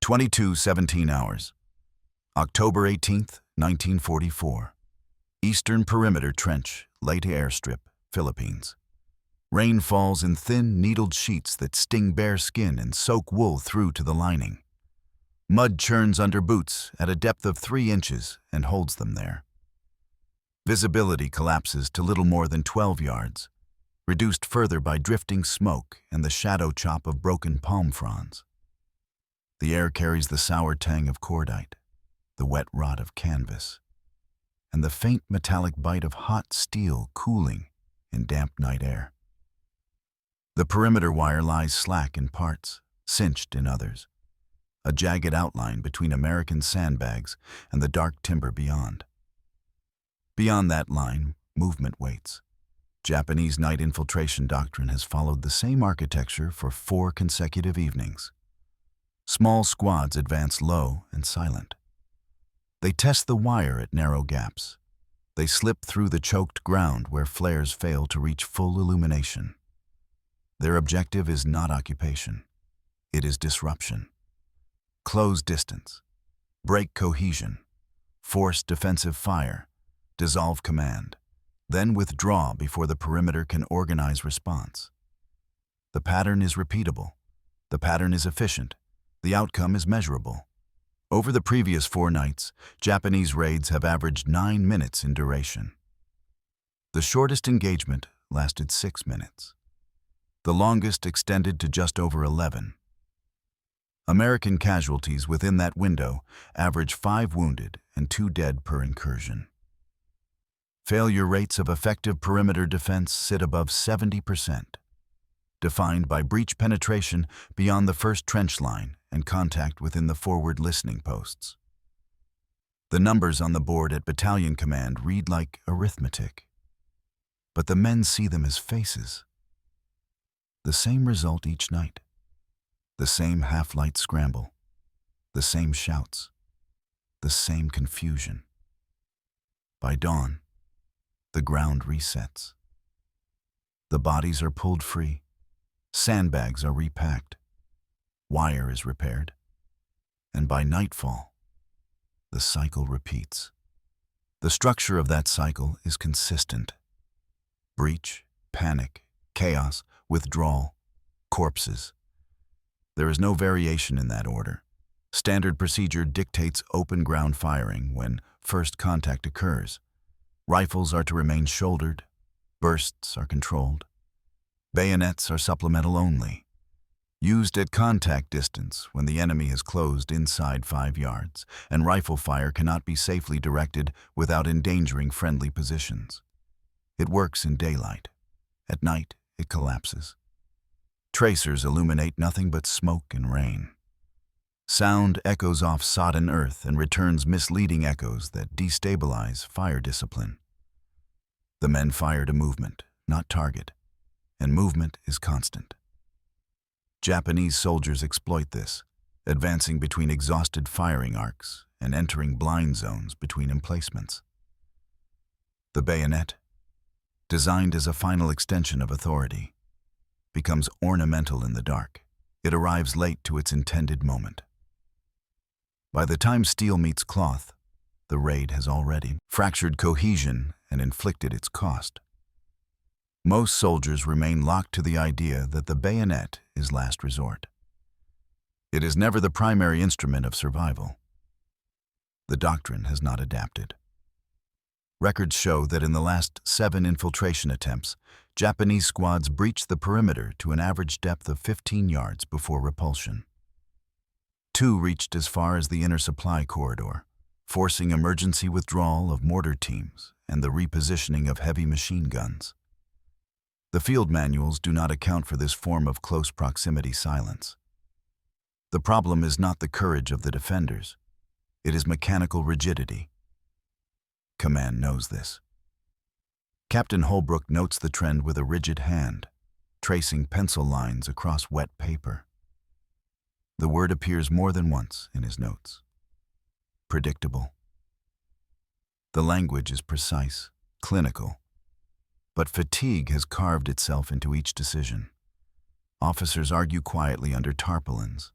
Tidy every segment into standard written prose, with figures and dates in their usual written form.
22:17 hours. October 18th, 1944. Eastern Perimeter Trench, Leyte airstrip, Philippines. Rain falls in thin, needled sheets that sting bare skin and soak wool through to the lining. Mud churns under boots at a depth of 3 inches and holds them there. Visibility collapses to little more than 12 yards, reduced further by drifting smoke and the shadow chop of broken palm fronds. The air carries the sour tang of cordite, the wet rot of canvas, and the faint metallic bite of hot steel cooling in damp night air. The perimeter wire lies slack in parts, cinched in others, a jagged outline between American sandbags and the dark timber beyond. Beyond that line, movement waits. Japanese night infiltration doctrine has followed the same architecture for 4 consecutive evenings. Small squads advance low and silent. They test the wire at narrow gaps. They slip through the choked ground where flares fail to reach full illumination. Their objective is not occupation. It is disruption. Close distance, break cohesion, force defensive fire, dissolve command, then withdraw before the perimeter can organize response. The pattern is repeatable. The pattern is efficient. The outcome is measurable. Over the previous 4 nights, Japanese raids have averaged 9 minutes in duration. The shortest engagement lasted 6 minutes. The longest extended to just over 11. American casualties within that window average 5 wounded and 2 dead per incursion. Failure rates of effective perimeter defense sit above 70%, defined by breach penetration beyond the first trench line and contact within the forward listening posts. The numbers on the board at battalion command read like arithmetic, but the men see them as faces. The same result each night. The same half-light scramble. The same shouts. The same confusion. By dawn, the ground resets. The bodies are pulled free. Sandbags are repacked. Wire is repaired. And by nightfall, the cycle repeats. The structure of that cycle is consistent. Breach, panic, chaos, withdrawal, corpses. There is no variation in that order. Standard procedure dictates open ground firing when first contact occurs. Rifles are to remain shouldered. Bursts are controlled. Bayonets are supplemental only, used at contact distance when the enemy has closed inside 5 yards, and rifle fire cannot be safely directed without endangering friendly positions. It works in daylight. At night, it collapses. Tracers illuminate nothing but smoke and rain. Sound echoes off sodden earth and returns misleading echoes that destabilize fire discipline. The men fire to movement, not target, and movement is constant. Japanese soldiers exploit this, advancing between exhausted firing arcs and entering blind zones between emplacements. The bayonet, designed as a final extension of authority, becomes ornamental in the dark. It arrives late to its intended moment. By the time steel meets cloth, the raid has already fractured cohesion and inflicted its cost. Most soldiers remain locked to the idea that the bayonet is last resort. It is never the primary instrument of survival. The doctrine has not adapted. Records show that in the last 7 infiltration attempts, Japanese squads breached the perimeter to an average depth of 15 yards before repulsion. 2 reached as far as the inner supply corridor, forcing emergency withdrawal of mortar teams and the repositioning of heavy machine guns. The field manuals do not account for this form of close proximity silence. The problem is not the courage of the defenders. It is mechanical rigidity. Command knows this. Captain Holbrook notes the trend with a rigid hand, tracing pencil lines across wet paper. The word appears more than once in his notes. Predictable. The language is precise, clinical, but fatigue has carved itself into each decision. Officers argue quietly under tarpaulins.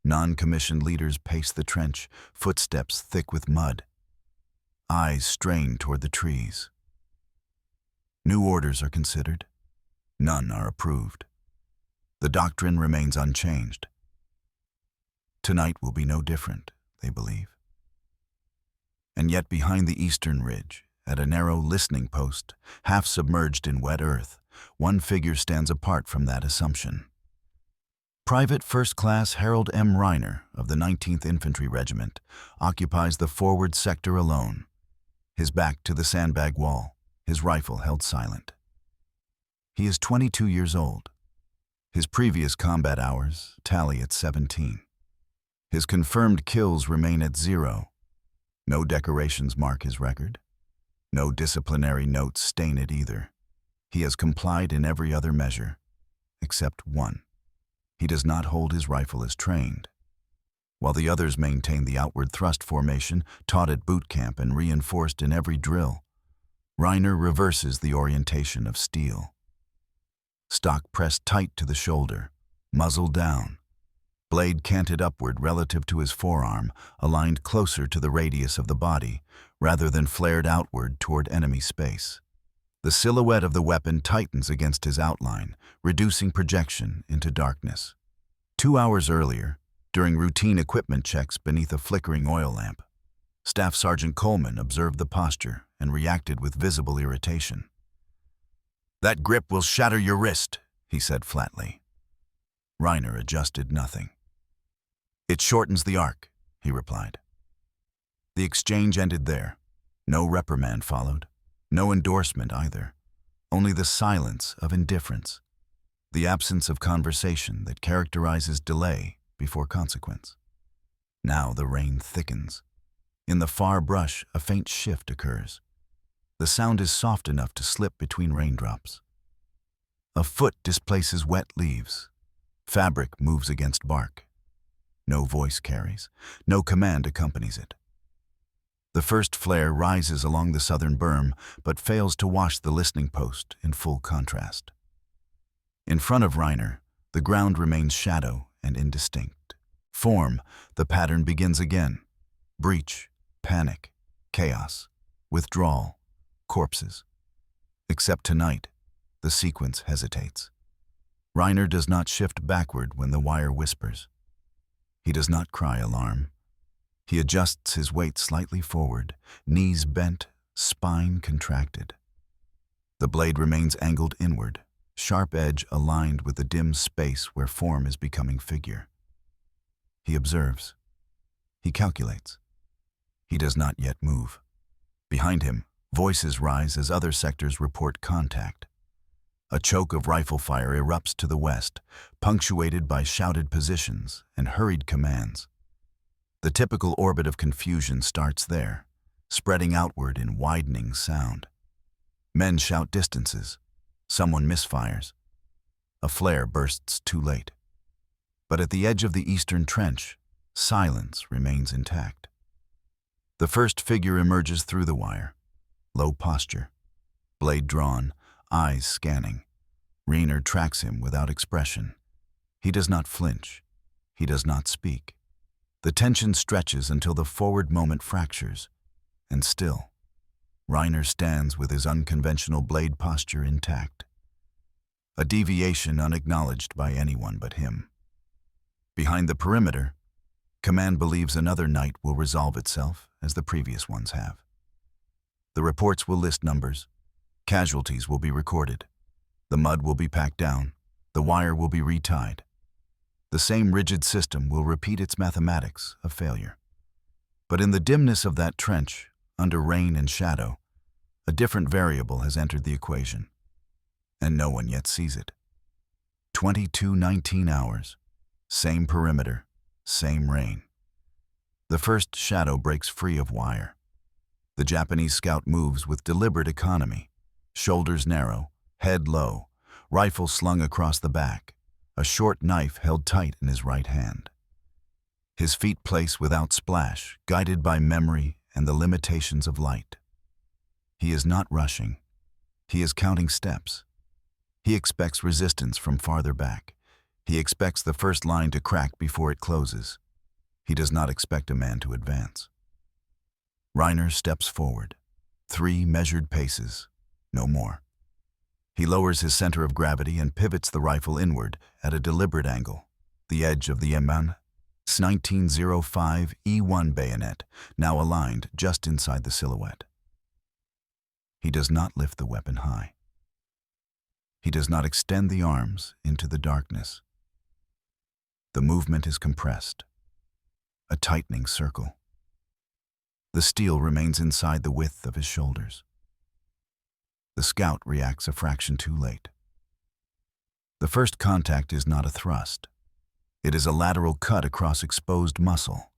Non-commissioned leaders pace the trench, footsteps thick with mud. Eyes strain toward the trees. New orders are considered. None are approved. The doctrine remains unchanged. Tonight will be no different, they believe. And yet behind the eastern ridge, at a narrow listening post, half submerged in wet earth, one figure stands apart from that assumption. Private First Class Harold M. Reiner of the 19th Infantry Regiment occupies the forward sector alone, his back to the sandbag wall, his rifle held silent. He is 22 years old. His previous combat hours tally at 17. His confirmed kills remain at 0. No decorations mark his record. No disciplinary notes stain it either. He has complied in every other measure, except one. He does not hold his rifle as trained. While the others maintain the outward thrust formation taught at boot camp and reinforced in every drill, Reiner reverses the orientation of steel. Stock pressed tight to the shoulder, muzzle down, blade canted upward relative to his forearm, aligned closer to the radius of the body, rather than flared outward toward enemy space. The silhouette of the weapon tightens against his outline, reducing projection into darkness. 2 hours earlier, during routine equipment checks beneath a flickering oil lamp, Staff Sergeant Coleman observed the posture and reacted with visible irritation. "That grip will shatter your wrist," he said flatly. Reiner adjusted nothing. "It shortens the arc," he replied. The exchange ended there. No reprimand followed. No endorsement either. Only the silence of indifference. The absence of conversation that characterizes delay before consequence. Now the rain thickens. In the far brush, a faint shift occurs. The sound is soft enough to slip between raindrops. A foot displaces wet leaves. Fabric moves against bark. No voice carries. No command accompanies it. The first flare rises along the southern berm, but fails to wash the listening post in full contrast. In front of Reiner, the ground remains shadow and indistinct. Form, the pattern begins again. Breach, panic, chaos, withdrawal, corpses. Except tonight, the sequence hesitates. Reiner does not shift backward when the wire whispers. He does not cry alarm. He adjusts his weight slightly forward, knees bent, spine contracted. The blade remains angled inward, sharp edge aligned with the dim space where form is becoming figure. He observes. He calculates. He does not yet move. Behind him, voices rise as other sectors report contact. A choke of rifle fire erupts to the west, punctuated by shouted positions and hurried commands. The typical orbit of confusion starts there, spreading outward in widening sound. Men shout distances. Someone misfires. A flare bursts too late. But at the edge of the eastern trench, silence remains intact. The first figure emerges through the wire. Low posture, blade drawn, eyes scanning. Reiner tracks him without expression. He does not flinch. He does not speak. The tension stretches until the forward moment fractures. And still, Reiner stands with his unconventional blade posture intact. A deviation unacknowledged by anyone but him. Behind the perimeter, command believes another night will resolve itself as the previous ones have. The reports will list numbers. Casualties will be recorded. The mud will be packed down. The wire will be retied. The same rigid system will repeat its mathematics of failure. But in the dimness of that trench, under rain and shadow, a different variable has entered the equation, and no one yet sees it. 22:19 hours, same perimeter, same rain. The first shadow breaks free of wire. The Japanese scout moves with deliberate economy, shoulders narrow, head low, rifle slung across the back, a short knife held tight in his right hand. His feet place without splash, guided by memory and the limitations of light. He is not rushing. He is counting steps. He expects resistance from farther back. He expects the first line to crack before it closes. He does not expect a man to advance. Reiner steps forward. 3 measured paces, no more. He lowers his center of gravity and pivots the rifle inward at a deliberate angle. The edge of the M1 1905 E1 bayonet now aligned just inside the silhouette. He does not lift the weapon high. He does not extend the arms into the darkness. The movement is compressed, a tightening circle. The steel remains inside the width of his shoulders. The scout reacts a fraction too late. The first contact is not a thrust. It is a lateral cut across exposed muscle,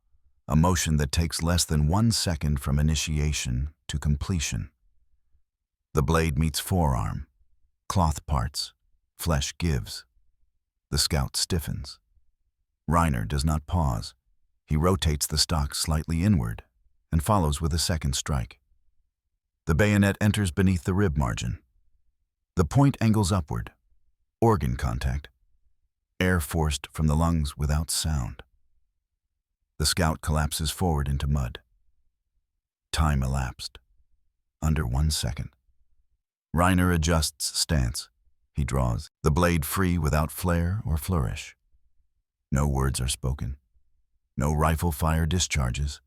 a motion that takes less than 1 second from initiation to completion. The blade meets forearm, cloth parts, flesh gives. The scout stiffens. Reiner does not pause. He rotates the stock slightly inward and follows with a second strike. The bayonet enters beneath the rib margin. The point angles upward. Organ contact. Air forced from the lungs without sound. The scout collapses forward into mud. Time elapsed. Under 1 second. Reiner adjusts stance. He draws, the blade free without flare or flourish. No words are spoken. No rifle fire discharges.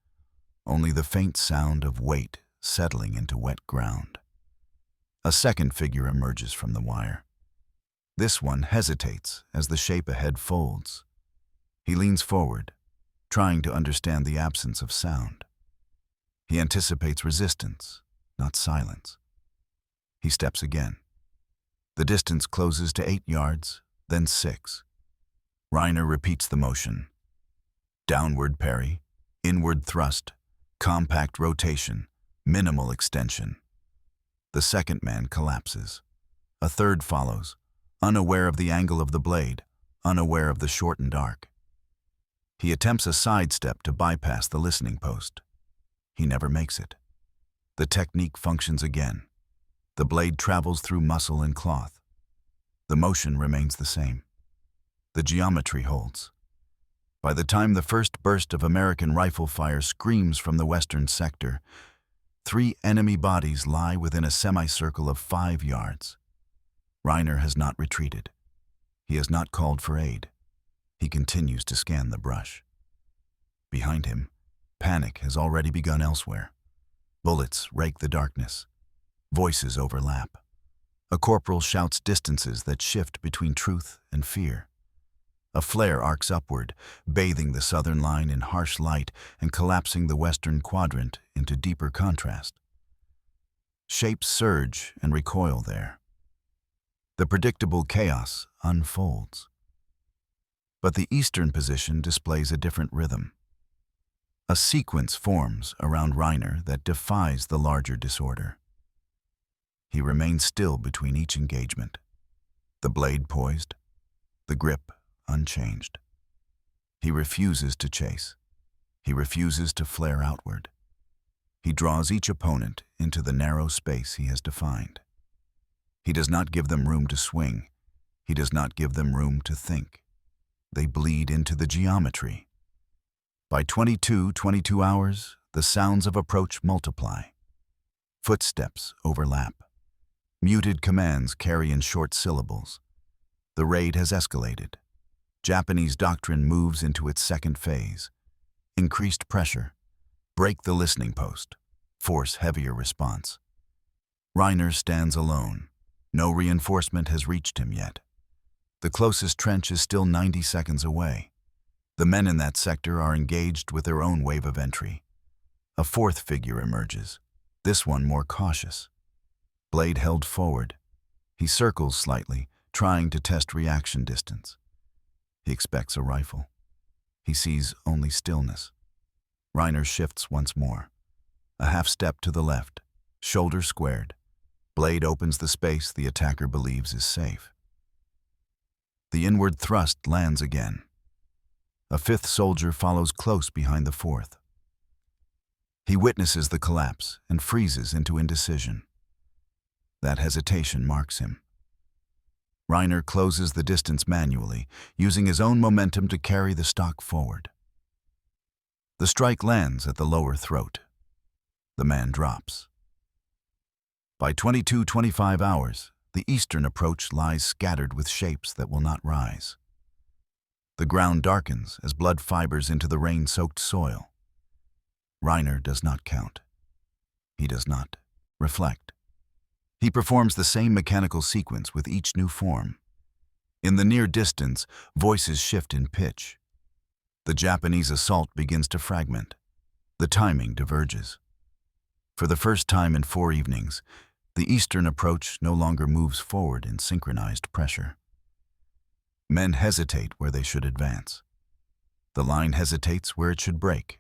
Only the faint sound of weight settling into wet ground. A second figure emerges from the wire. This one hesitates as the shape ahead folds. He leans forward, trying to understand the absence of sound. He anticipates resistance, not silence. He steps again. The distance closes to 8 yards, then 6. Reiner repeats the motion. Downward parry, inward thrust, compact rotation, minimal extension. The second man collapses. A third follows, unaware of the angle of the blade, unaware of the shortened arc. He attempts a sidestep to bypass the listening post. He never makes it. The technique functions again. The blade travels through muscle and cloth. The motion remains the same. The geometry holds. By the time the first burst of American rifle fire screams from the western sector, 3 enemy bodies lie within a semicircle of 5 yards. Reiner has not retreated. He has not called for aid. He continues to scan the brush. Behind him, panic has already begun elsewhere. Bullets rake the darkness. Voices overlap. A corporal shouts distances that shift between truth and fear. A flare arcs upward, bathing the southern line in harsh light and collapsing the western quadrant into deeper contrast. Shapes surge and recoil there. The predictable chaos unfolds. But the eastern position displays a different rhythm. A sequence forms around Reiner that defies the larger disorder. He remains still between each engagement, the blade poised, the grip unchanged. He refuses to chase. He refuses to flare outward. He draws each opponent into the narrow space he has defined. He does not give them room to swing. He does not give them room to think. They bleed into the geometry. By 22 hours, the sounds of approach multiply. Footsteps overlap. Muted commands carry in short syllables. The raid has escalated. Japanese doctrine moves into its second phase. Increased pressure. Break the listening post. Force heavier response. Reiner stands alone. No reinforcement has reached him yet. The closest trench is still 90 seconds away. The men in that sector are engaged with their own wave of entry. A fourth figure emerges, this one more cautious. Blade held forward. He circles slightly, trying to test reaction distance. He expects a rifle. He sees only stillness. Reiner shifts once more. A half step to the left, shoulder squared. Blade opens the space the attacker believes is safe. The inward thrust lands again. A fifth soldier follows close behind the fourth. He witnesses the collapse and freezes into indecision. That hesitation marks him. Reiner closes the distance manually, using his own momentum to carry the stock forward. The strike lands at the lower throat. The man drops. By 22:25 hours, the eastern approach lies scattered with shapes that will not rise. The ground darkens as blood fibers into the rain-soaked soil. Reiner does not count. He does not reflect. He performs the same mechanical sequence with each new form. In the near distance, voices shift in pitch. The Japanese assault begins to fragment. The timing diverges. For the first time in 4 evenings, the eastern approach no longer moves forward in synchronized pressure. Men hesitate where they should advance. The line hesitates where it should break.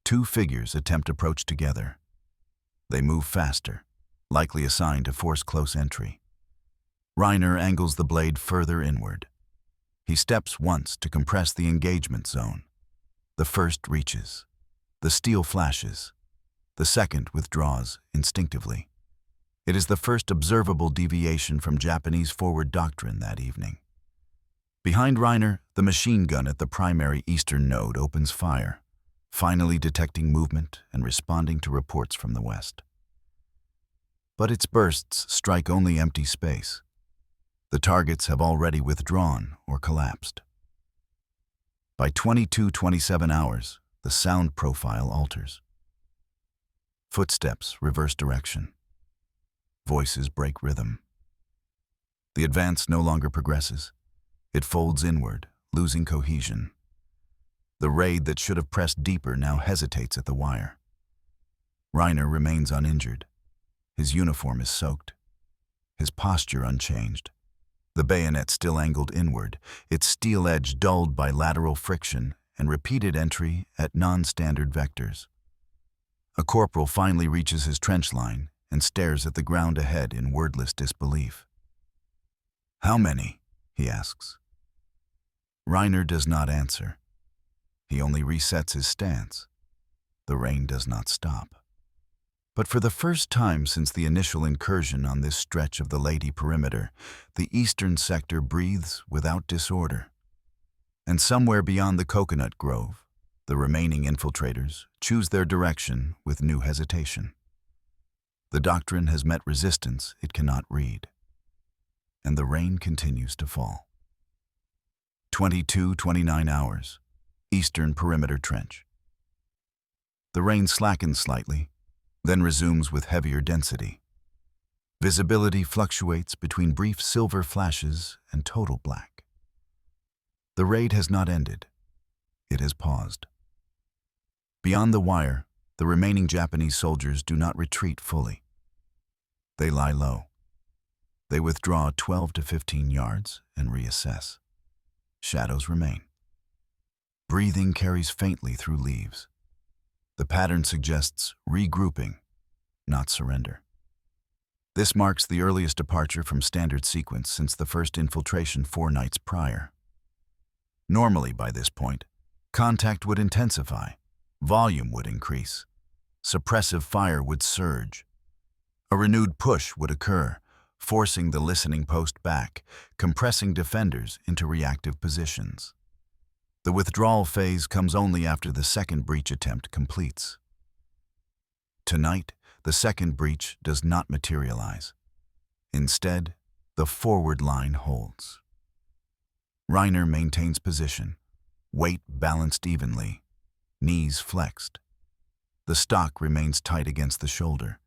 2 figures attempt approach together. They move faster, likely assigned to force close entry. Reiner angles the blade further inward. He steps once to compress the engagement zone. The first reaches. The steel flashes. The second withdraws instinctively. It is the first observable deviation from Japanese forward doctrine that evening. Behind Reiner, the machine gun at the primary eastern node opens fire, finally detecting movement and responding to reports from the west. But its bursts strike only empty space. The targets have already withdrawn or collapsed. By 22:27 hours, the sound profile alters. Footsteps reverse direction. Voices break rhythm. The advance no longer progresses. It folds inward, losing cohesion. The raid that should have pressed deeper now hesitates at the wire. Reiner remains uninjured. His uniform is soaked. His posture unchanged. The bayonet still angled inward, its steel edge dulled by lateral friction and repeated entry at non-standard vectors. A corporal finally reaches his trench line and stares at the ground ahead in wordless disbelief. "How many?" he asks. Reiner does not answer. He only resets his stance. The rain does not stop. But for the first time since the initial incursion on this stretch of the Leyte perimeter, the eastern sector breathes without disorder. And somewhere beyond the coconut grove, the remaining infiltrators choose their direction with new hesitation. The doctrine has met resistance it cannot read. And the rain continues to fall. 22:29 hours, eastern perimeter trench. The rain slackens slightly, then resumes with heavier density. Visibility fluctuates between brief silver flashes and total black. The raid has not ended. It has paused. Beyond the wire, the remaining Japanese soldiers do not retreat fully. They lie low. They withdraw 12 to 15 yards and reassess. Shadows remain. Breathing carries faintly through leaves. The pattern suggests regrouping, not surrender. This marks the earliest departure from standard sequence since the first infiltration 4 nights prior. Normally, by this point, contact would intensify, volume would increase, suppressive fire would surge. A renewed push would occur, forcing the listening post back, compressing defenders into reactive positions. The withdrawal phase comes only after the second breach attempt completes. Tonight, the second breach does not materialize. Instead, the forward line holds. Reiner maintains position, weight balanced evenly, knees flexed. The stock remains tight against the shoulder,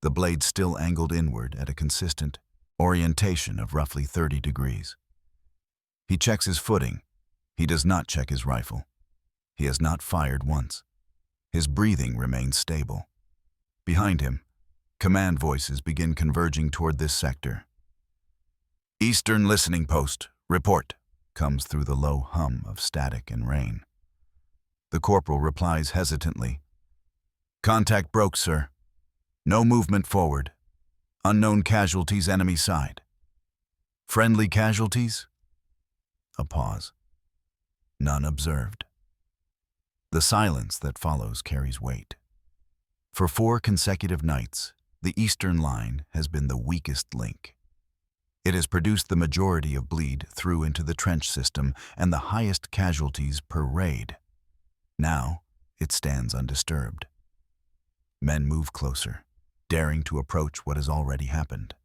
the blade still angled inward at a consistent orientation of roughly 30 degrees. He checks his footing. He does not check his rifle. He has not fired once. His breathing remains stable. Behind him, command voices begin converging toward this sector. "Eastern listening post, report," comes through the low hum of static and rain. The corporal replies hesitantly. "Contact broke, sir. No movement forward. Unknown casualties enemy side." "Friendly casualties?" A pause. None observed. The silence that follows carries weight. For 4 consecutive nights, the eastern line has been the weakest link. It has produced the majority of bleed through into the trench system and the highest casualties per raid. Now, it stands undisturbed. Men move closer, daring to approach what has already happened.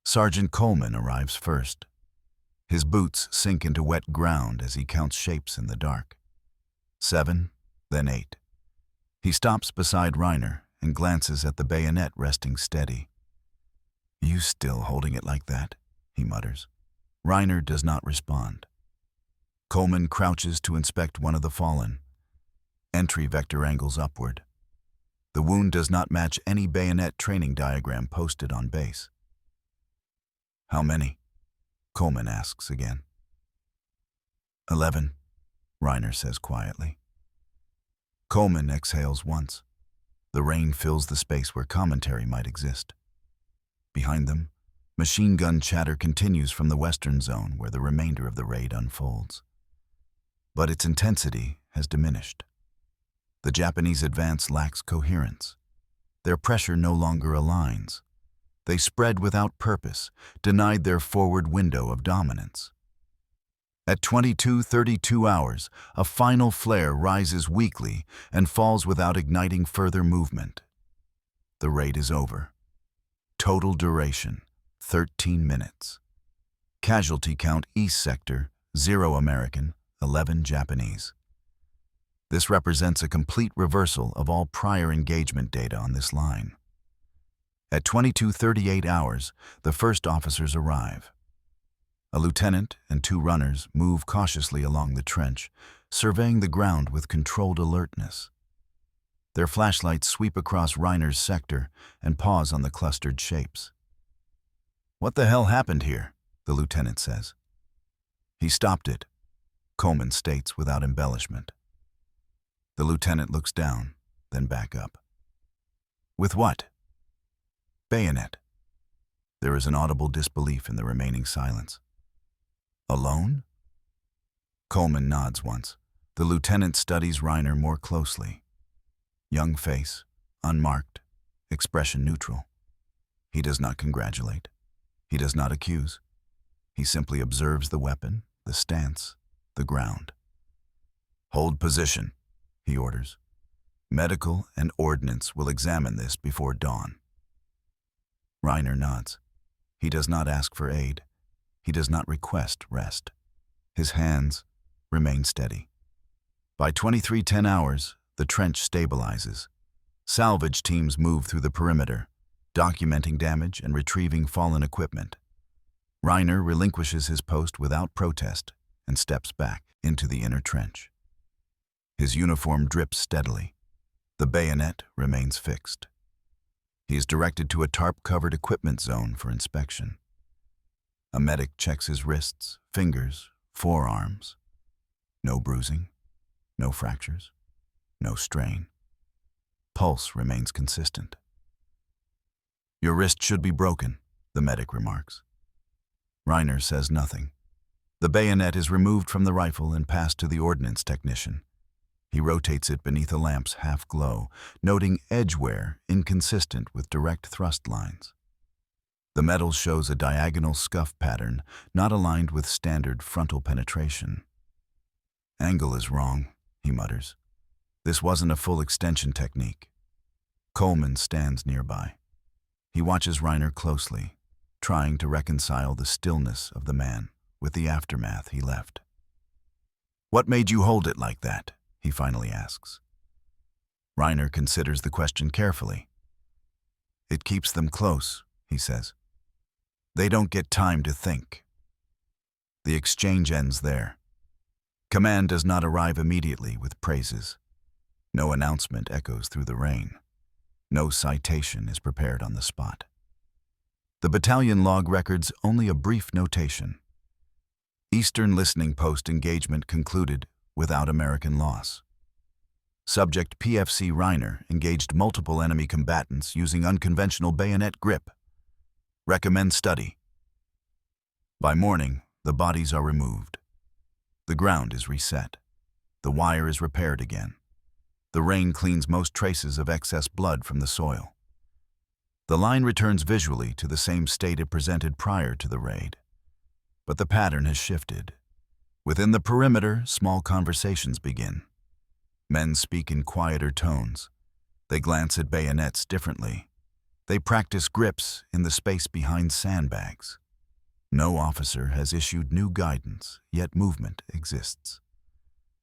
Sergeant Coleman arrives first. His boots sink into wet ground as he counts shapes in the dark. 7, then 8. He stops beside Reiner and glances at the bayonet resting steady. "You still holding it like that?" he mutters. Reiner does not respond. Coleman crouches to inspect one of the fallen. Entry vector angles upward. The wound does not match any bayonet training diagram posted on base. "How many?" Coleman asks again. 11, Reiner says quietly. Coleman exhales once. The rain fills the space where commentary might exist. Behind them, machine gun chatter continues from the western zone where the remainder of the raid unfolds. But its intensity has diminished. The Japanese advance lacks coherence. Their pressure no longer aligns. They spread without purpose, denied their forward window of dominance. At 22:32 hours, a final flare rises weakly and falls without igniting further movement. The raid is over. Total duration, 13 minutes. Casualty count East Sector, 0 American, 11 Japanese. This represents a complete reversal of all prior engagement data on this line. At 22:38 hours, the first officers arrive. A lieutenant and 2 runners move cautiously along the trench, surveying the ground with controlled alertness. Their flashlights sweep across Reiner's sector and pause on the clustered shapes. "What the hell happened here?" the lieutenant says. "He stopped it," Coleman states without embellishment. The lieutenant looks down, then back up. "With what?" "Bayonet." There is an audible disbelief in the remaining silence. "Alone?" Coleman nods once. The lieutenant studies Reiner more closely. Young face, unmarked, expression neutral. He does not congratulate. He does not accuse. He simply observes the weapon, the stance, the ground. "Hold position," he orders. "Medical and ordnance will examine this before dawn." Reiner nods. He does not ask for aid. He does not request rest. His hands remain steady. By 23:10 hours, the trench stabilizes. Salvage teams move through the perimeter, documenting damage and retrieving fallen equipment. Reiner relinquishes his post without protest and steps back into the inner trench. His uniform drips steadily. The bayonet remains fixed. He is directed to a tarp-covered equipment zone for inspection. A medic checks his wrists, fingers, forearms. No bruising, no fractures, no strain. Pulse remains consistent. "Your wrist should be broken," the medic remarks. Reiner says nothing. The bayonet is removed from the rifle and passed to the ordnance technician. He rotates it beneath a lamp's half-glow, noting edge wear inconsistent with direct thrust lines. The metal shows a diagonal scuff pattern not aligned with standard frontal penetration. "Angle is wrong," he mutters. "This wasn't a full extension technique." Coleman stands nearby. He watches Reiner closely, trying to reconcile the stillness of the man with the aftermath he left. "What made you hold it like that?" he finally asks. Reiner considers the question carefully. "It keeps them close," he says. "They don't get time to think." The exchange ends there. Command does not arrive immediately with praises. No announcement echoes through the rain. No citation is prepared on the spot. The battalion log records only a brief notation. Eastern Listening Post engagement concluded without American loss. Subject PFC Reiner engaged multiple enemy combatants using unconventional bayonet grip. Recommend study. By morning, the bodies are removed. The ground is reset. The wire is repaired again. The rain cleans most traces of excess blood from the soil. The line returns visually to the same state it presented prior to the raid. But the pattern has shifted. Within the perimeter, small conversations begin. Men speak in quieter tones. They glance at bayonets differently. They practice grips in the space behind sandbags. No officer has issued new guidance, yet movement exists.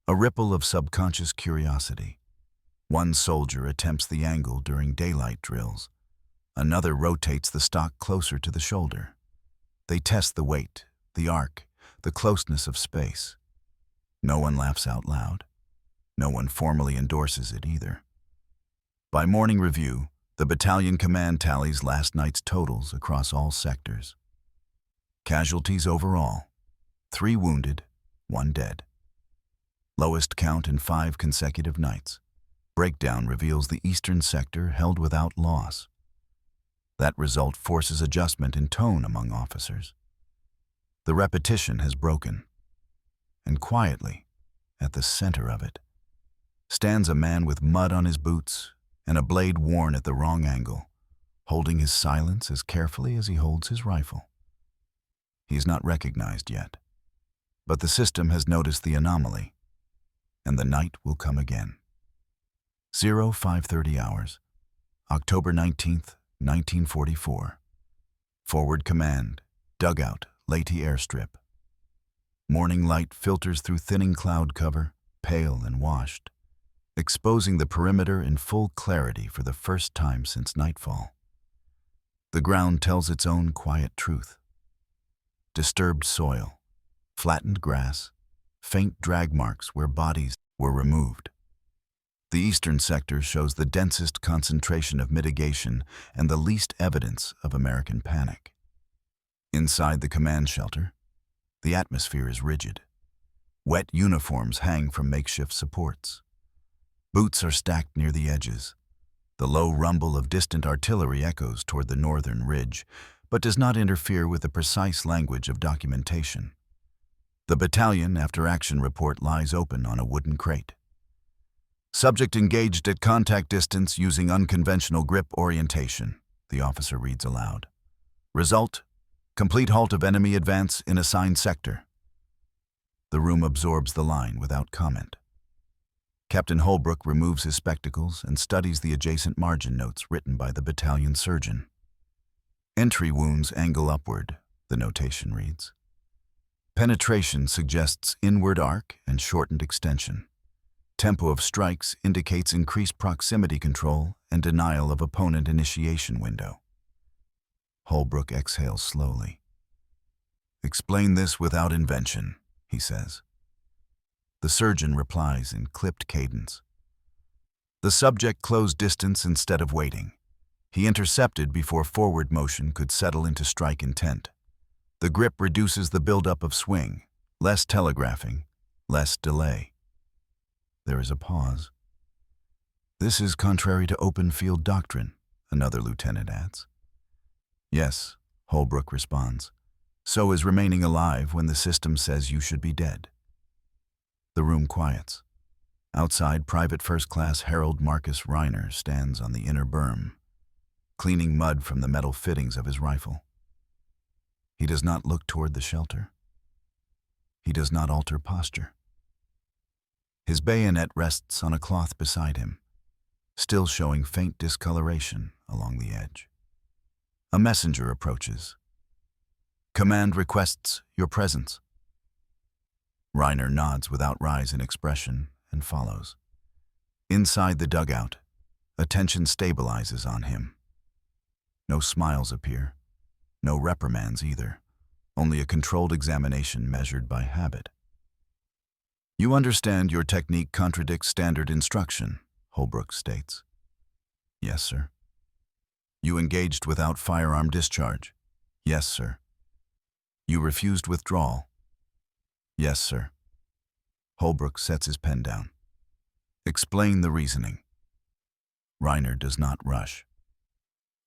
A ripple of subconscious curiosity. One soldier attempts the angle during daylight drills. Another rotates the stock closer to the shoulder. They test the weight, the arc, the closeness of space. No one laughs out loud. No one formally endorses it either. By morning review, the battalion command tallies last night's totals across all sectors. Casualties overall, 3 wounded, 1 dead. Lowest count in 5 consecutive nights. Breakdown reveals the eastern sector held without loss. That result forces adjustment in tone among officers. The repetition has broken. And quietly, at the center of it, stands a man with mud on his boots and a blade worn at the wrong angle, holding his silence as carefully as he holds his rifle. He is not recognized yet, but the system has noticed the anomaly, and the night will come again. 0530 hours, October 19th, 1944. Forward command, dugout, Leyte airstrip. Morning light filters through thinning cloud cover, pale and washed, exposing the perimeter in full clarity for the first time since nightfall. The ground tells its own quiet truth. Disturbed soil, flattened grass, faint drag marks where bodies were removed. The eastern sector shows the densest concentration of mitigation and the least evidence of American panic. Inside the command shelter, the atmosphere is rigid. Wet uniforms hang from makeshift supports. Boots are stacked near the edges. The low rumble of distant artillery echoes toward the northern ridge, but does not interfere with the precise language of documentation. The battalion after-action report lies open on a wooden crate. Subject engaged at contact distance using unconventional grip orientation, the officer reads aloud. Result, complete halt of enemy advance in assigned sector. The room absorbs the line without comment. Captain Holbrook removes his spectacles and studies the adjacent margin notes written by the battalion surgeon. Entry wounds angle upward, the notation reads. Penetration suggests inward arc and shortened extension. Tempo of strikes indicates increased proximity control and denial of opponent initiation window. Holbrook exhales slowly. Explain this without invention, he says. The surgeon replies in clipped cadence. The subject closed distance instead of waiting. He intercepted before forward motion could settle into strike intent. The grip reduces the buildup of swing, less telegraphing, less delay. There is a pause. This is contrary to open field doctrine, another lieutenant adds. Yes, Holbrook responds. So is remaining alive when the system says you should be dead. The room quiets. Outside, Private First Class Harold Marcus Reiner stands on the inner berm, cleaning mud from the metal fittings of his rifle. He does not look toward the shelter. He does not alter posture. His bayonet rests on a cloth beside him, still showing faint discoloration along the edge. A messenger approaches. Command requests your presence. Reiner nods without rise in expression and follows. Inside the dugout, attention stabilizes on him. No smiles appear, no reprimands either, only a controlled examination measured by habit. You understand your technique contradicts standard instruction, Holbrook states. Yes, sir. You engaged without firearm discharge. Yes, sir. You refused withdrawal. Yes, sir. Holbrook sets his pen down. Explain the reasoning. Reiner does not rush.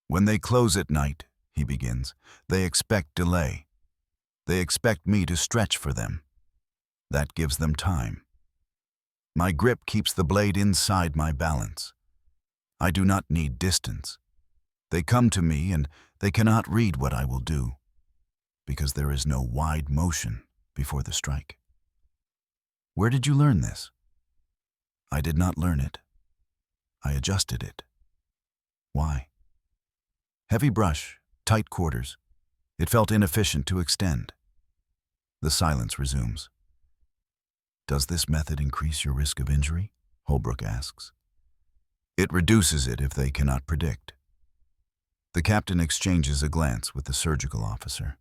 When they close at night, he begins, they expect delay. They expect me to stretch for them. That gives them time. My grip keeps the blade inside my balance. I do not need distance. They come to me and they cannot read what I will do, because there is no wide motion before the strike. Where did you learn this? I did not learn it. I adjusted it. Why? Heavy brush, tight quarters. It felt inefficient to extend. The silence resumes. Does this method increase your risk of injury? Holbrook asks. It reduces it if they cannot predict. The captain exchanges a glance with the surgical officer.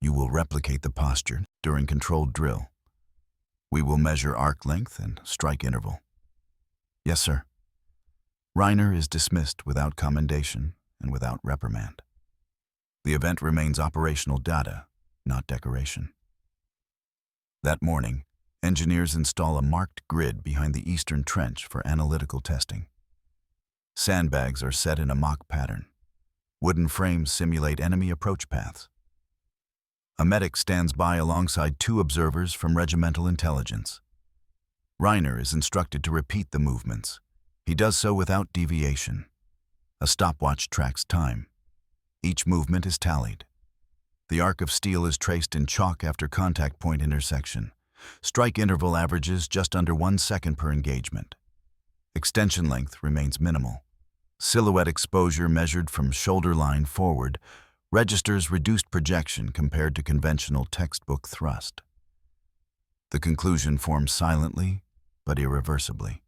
You will replicate the posture during controlled drill. We will measure arc length and strike interval. Yes, sir. Reiner is dismissed without commendation and without reprimand. The event remains operational data, not decoration. That morning, engineers install a marked grid behind the eastern trench for analytical testing. Sandbags are set in a mock pattern. Wooden frames simulate enemy approach paths. A medic stands by alongside 2 observers from regimental intelligence. Reiner is instructed to repeat the movements. He does so without deviation. A stopwatch tracks time. Each movement is tallied. The arc of steel is traced in chalk after contact point intersection. Strike interval averages just under 1 second per engagement. Extension length remains minimal. Silhouette exposure measured from shoulder line forward registers reduced projection compared to conventional textbook thrust. The conclusion forms silently but irreversibly.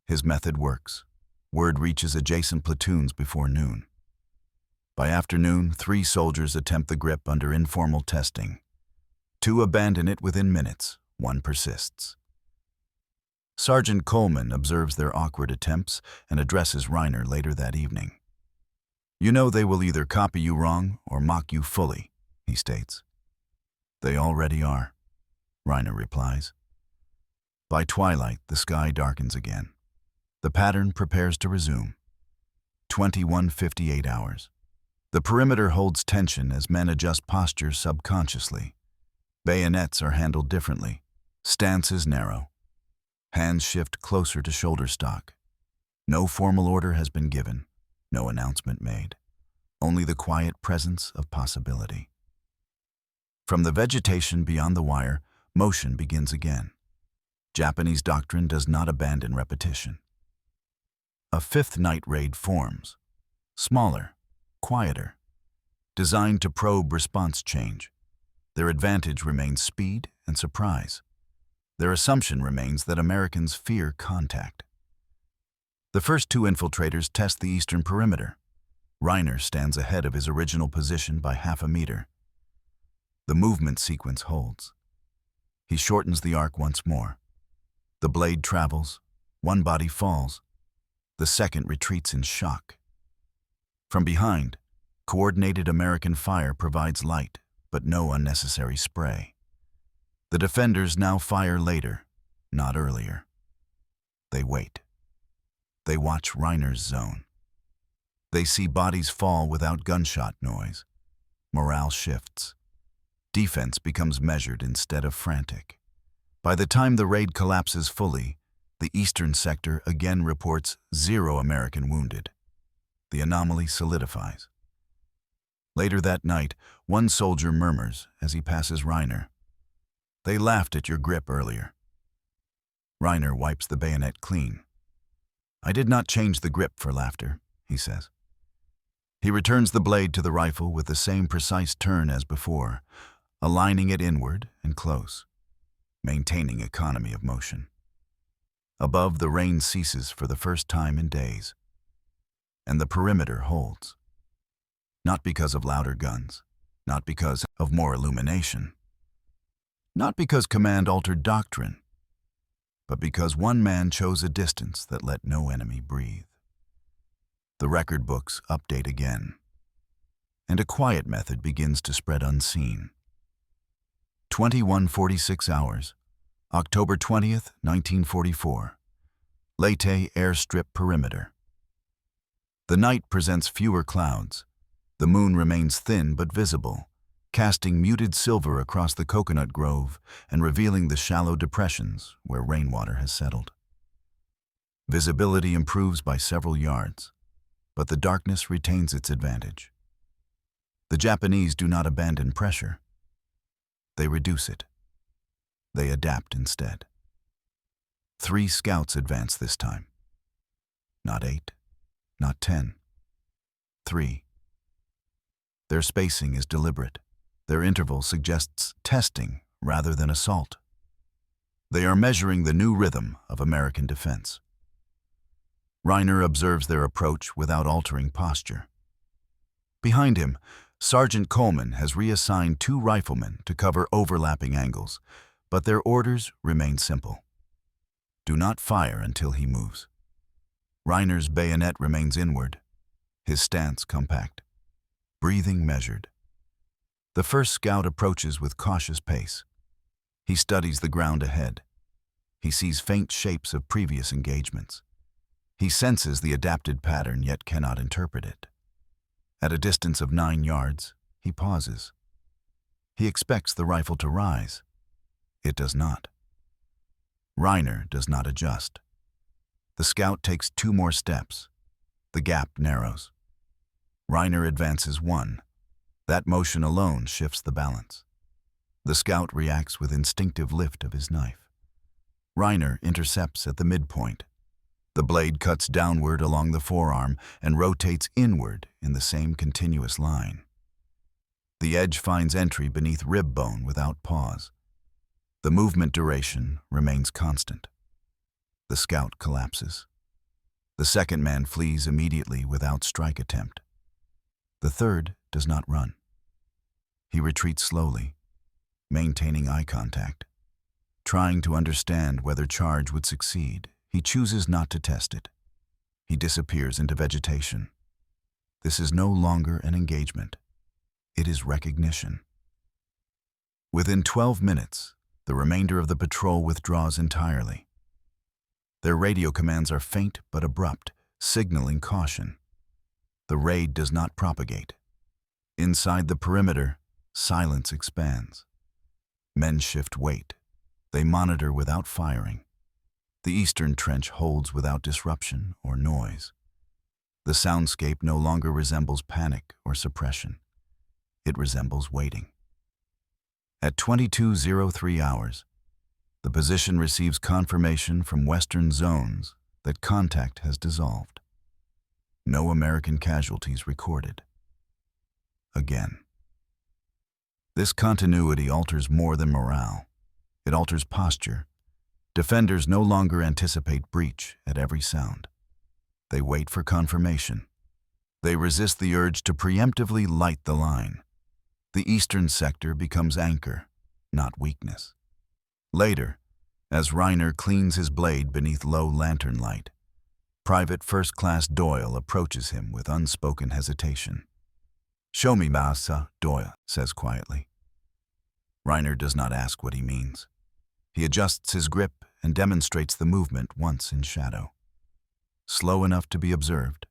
His method works. Word reaches adjacent platoons before noon. By afternoon, 3 soldiers attempt the grip under informal testing. 2 abandon it within minutes. 1 persists. Sergeant Coleman observes their awkward attempts and addresses Reiner later that evening. You know they will either copy you wrong or mock you fully, he states. They already are, Reiner replies. By twilight, the sky darkens again. The pattern prepares to resume. 21:58 hours. The perimeter holds tension as men adjust postures subconsciously. Bayonets are handled differently. Stance is narrow. Hands shift closer to shoulder stock. No formal order has been given, no announcement made. Only the quiet presence of possibility. From the vegetation beyond the wire, motion begins again. Japanese doctrine does not abandon repetition. A 5th night raid forms. Smaller, quieter, designed to probe response change. Their advantage remains speed and surprise. Their assumption remains that Americans fear contact. The first 2 infiltrators test the eastern perimeter. Reiner stands ahead of his original position by ½ a meter. The movement sequence holds. He shortens the arc once more. The blade travels, 1 body falls. The second retreats in shock. From behind, coordinated American fire provides light, but no unnecessary spray. The defenders now fire later, not earlier. They wait. They watch Reiner's zone. They see bodies fall without gunshot noise. Morale shifts. Defense becomes measured instead of frantic. By the time the raid collapses fully, the eastern sector again reports 0 American wounded. The anomaly solidifies. Later that night, 1 soldier murmurs as he passes Reiner. They laughed at your grip earlier. Reiner wipes the bayonet clean. I did not change the grip for laughter, he says. He returns the blade to the rifle with the same precise turn as before, aligning it inward and close, maintaining economy of motion. Above, the rain ceases for the first time in days, and the perimeter holds. Not because of louder guns, not because of more illumination, not because command altered doctrine, but because 1 man chose a distance that let no enemy breathe. The record books update again, and a quiet method begins to spread unseen. 21:46 hours, October 20th, 1944. Leyte airstrip perimeter. The night presents fewer clouds. The moon remains thin but visible, casting muted silver across the coconut grove and revealing the shallow depressions where rainwater has settled. Visibility improves by several yards. but the darkness retains its advantage. The Japanese do not abandon pressure. They reduce it. They adapt instead. 3 scouts advance this time. Not 8, not 10. 3. Their spacing is deliberate. Their interval suggests testing rather than assault. They are measuring the new rhythm of American defense. Reiner observes their approach without altering posture. Behind him, Sergeant Coleman has reassigned 2 riflemen to cover overlapping angles, but their orders remain simple. Do not fire until he moves. Reiner's bayonet remains inward, his stance compact, breathing measured. The first scout approaches with cautious pace. He studies the ground ahead. He sees faint shapes of previous engagements. He senses the adapted pattern yet cannot interpret it. At a distance of 9 yards, he pauses. He expects the rifle to rise. It does not. Reiner does not adjust. The scout takes 2 more steps. The gap narrows. Reiner advances 1. That motion alone shifts the balance. The scout reacts with instinctive lift of his knife. Reiner intercepts at the midpoint. The blade cuts downward along the forearm and rotates inward in the same continuous line. The edge finds entry beneath rib bone without pause. The movement duration remains constant. The scout collapses. The second man flees immediately without strike attempt. The third does not run. He retreats slowly, maintaining eye contact. Trying to understand whether charge would succeed, he chooses not to test it. He disappears into vegetation. This is no longer an engagement. It is recognition. Within 12 minutes, the remainder of the patrol withdraws entirely. Their radio commands are faint but abrupt, signaling caution. The raid does not propagate. Inside the perimeter, silence expands. Men shift weight. They monitor without firing. The eastern trench holds without disruption or noise. The soundscape no longer resembles panic or suppression. It resembles waiting. At 22:03 hours, the position receives confirmation from Western zones that contact has dissolved. No American casualties recorded. Again. This continuity alters more than morale. It alters posture. Defenders no longer anticipate breach at every sound. They wait for confirmation. They resist the urge to preemptively light the line. The eastern sector becomes anchor, not weakness. Later, as Reiner cleans his blade beneath low lantern light, Private First Class Doyle approaches him with unspoken hesitation. "Show me, Massa," Doyle says quietly. Reiner does not ask what he means. He adjusts his grip and demonstrates the movement once in shadow. Slow enough to be observed.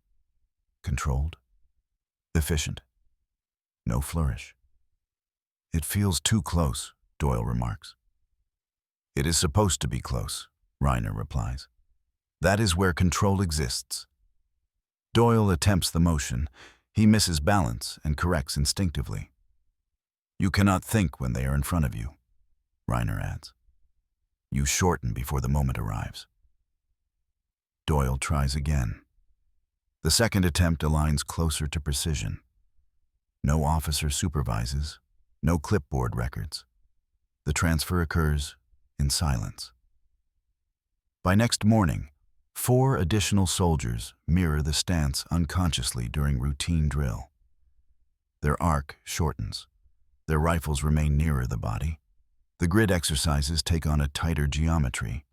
Controlled. Efficient. No flourish. "It feels too close," Doyle remarks. "It is supposed to be close," Reiner replies. "That is where control exists." Doyle attempts the motion. He misses balance and corrects instinctively. "You cannot think when they are in front of you," Reiner adds. "You shorten before the moment arrives." Doyle tries again. The second attempt aligns closer to precision. No officer supervises, no clipboard records. The transfer occurs in silence. By next morning, 4 additional soldiers mirror the stance unconsciously during routine drill. Their arc shortens. Their rifles remain nearer the body. The grid exercises take on a tighter geometry.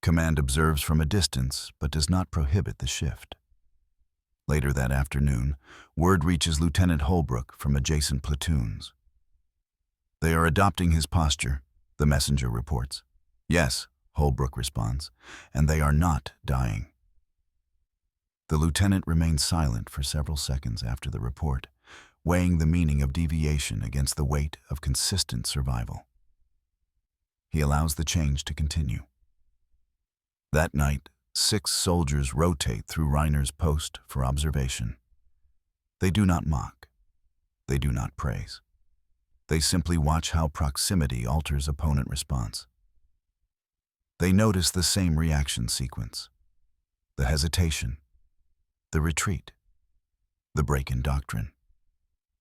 Command observes from a distance but does not prohibit the shift. Later that afternoon, word reaches Lieutenant Holbrook from adjacent platoons. "They are adopting his posture," the messenger reports. "Yes," Holbrook responds, "and they are not dying." The lieutenant remains silent for several seconds after the report, weighing the meaning of deviation against the weight of consistent survival. He allows the change to continue. That night, 6 soldiers rotate through Reiner's post for observation. They do not mock. They do not praise. They simply watch how proximity alters opponent response. They notice the same reaction sequence: the hesitation, the retreat, the break in doctrine.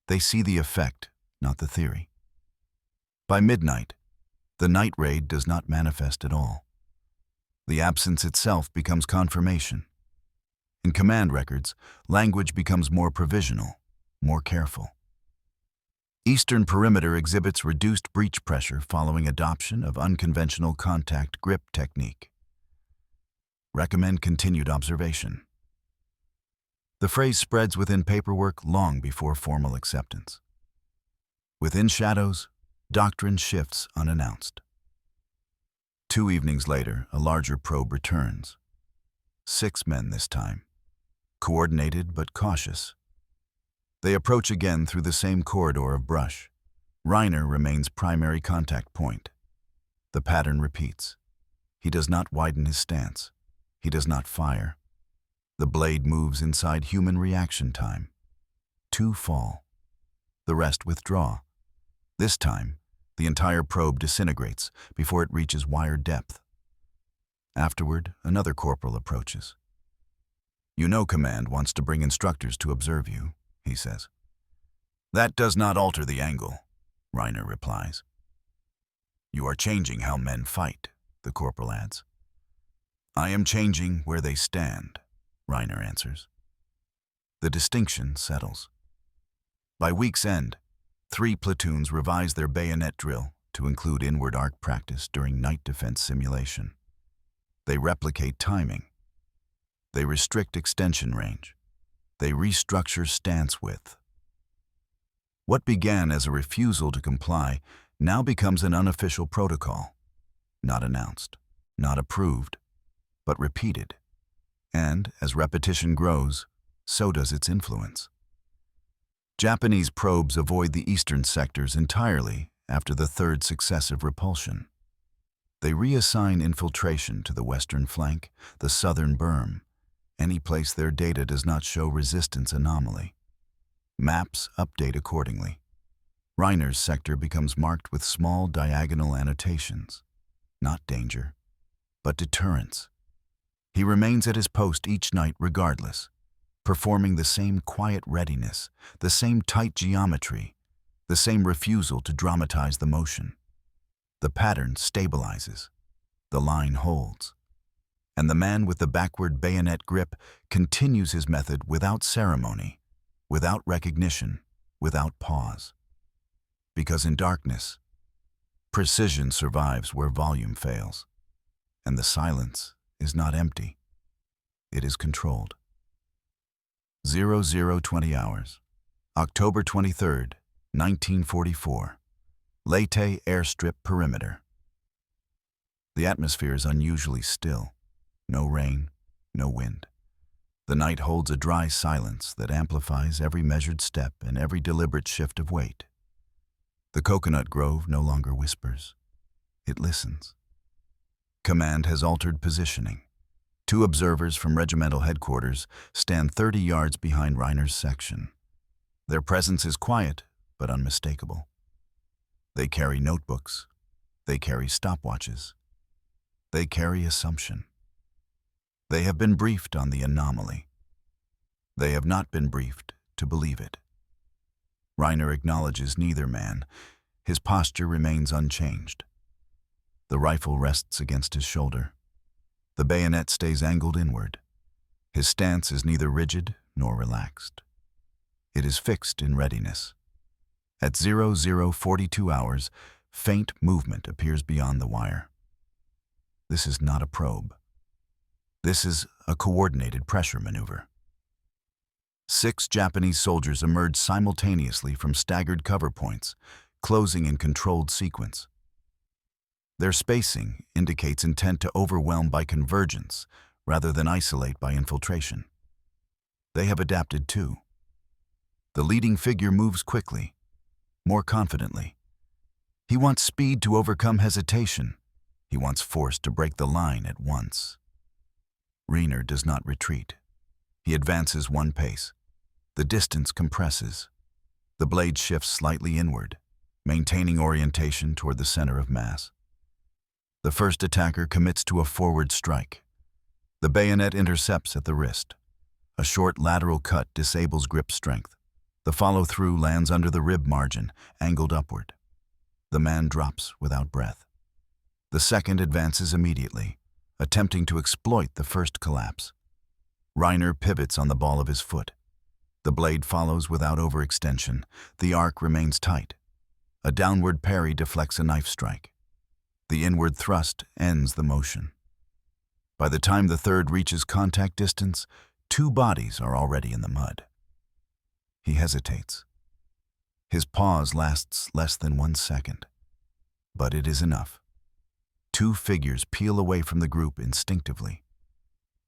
They see the effect, not the theory. By midnight, the night raid does not manifest at all. The absence itself becomes confirmation. In command records, language becomes more provisional, more careful. Eastern perimeter exhibits reduced breach pressure following adoption of unconventional contact grip technique. Recommend continued observation. The phrase spreads within paperwork long before formal acceptance. Within shadows, doctrine shifts unannounced. 2 evenings later, a larger probe returns. 6 men this time, coordinated but cautious. They approach again through the same corridor of brush. Reiner remains primary contact point. The pattern repeats. He does not widen his stance. He does not fire. The blade moves inside human reaction time. 2 fall. The rest withdraw. This time, the entire probe disintegrates before it reaches wire depth. Afterward, another corporal approaches. "You know command wants to bring instructors to observe you," he says. "That does not alter the angle," Reiner replies. "You are changing how men fight," the corporal adds. "I am changing where they stand," Reiner answers. The distinction settles. By week's end, 3 platoons revise their bayonet drill to include inward arc practice during night defense simulation. They replicate timing. They restrict extension range. They restructure stance width. What began as a refusal to comply now becomes an unofficial protocol, not announced, not approved, but repeated. And as repetition grows, so does its influence. Japanese probes avoid the eastern sectors entirely after the 3rd successive repulsion. They reassign infiltration to the western flank, the southern berm, any place their data does not show resistance anomaly. Maps update accordingly. Reiner's sector becomes marked with small diagonal annotations. Not danger, but deterrence. He remains at his post each night regardless, performing the same quiet readiness, the same tight geometry, the same refusal to dramatize the motion. The pattern stabilizes. The line holds. And the man with the backward bayonet grip continues his method without ceremony, without recognition, without pause. Because in darkness, precision survives where volume fails. And the silence is not empty. It is controlled. 0020 hours, October 23rd, 1944. Leyte airstrip perimeter. The atmosphere is unusually still. No rain, no wind. The night holds a dry silence that amplifies every measured step and every deliberate shift of weight. The coconut grove no longer whispers. It listens. Command has altered positioning. 2 observers from regimental headquarters stand 30 yards behind Reiner's section. Their presence is quiet but unmistakable. They carry notebooks. They carry stopwatches. They carry assumption. They have been briefed on the anomaly. They have not been briefed to believe it. Reiner acknowledges neither man. His posture remains unchanged. The rifle rests against his shoulder. The bayonet stays angled inward. His stance is neither rigid nor relaxed. It is fixed in readiness. At 0042 hours, faint movement appears beyond the wire. This is not a probe. This is a coordinated pressure maneuver. 6 Japanese soldiers emerge simultaneously from staggered cover points, closing in controlled sequence. Their spacing indicates intent to overwhelm by convergence rather than isolate by infiltration. They have adapted too. The leading figure moves quickly, more confidently. He wants speed to overcome hesitation. He wants force to break the line at once. Reiner does not retreat. He advances one pace. The distance compresses. The blade shifts slightly inward, maintaining orientation toward the center of mass. The first attacker commits to a forward strike. The bayonet intercepts at the wrist. A short lateral cut disables grip strength. The follow-through lands under the rib margin, angled upward. The man drops without breath. The second advances immediately, attempting to exploit the first collapse. Reiner pivots on the ball of his foot. The blade follows without overextension. The arc remains tight. A downward parry deflects a knife strike. The inward thrust ends the motion. By the time the third reaches contact distance, two bodies are already in the mud. He hesitates. His pause lasts less than 1 second. But it is enough. Two figures peel away from the group instinctively.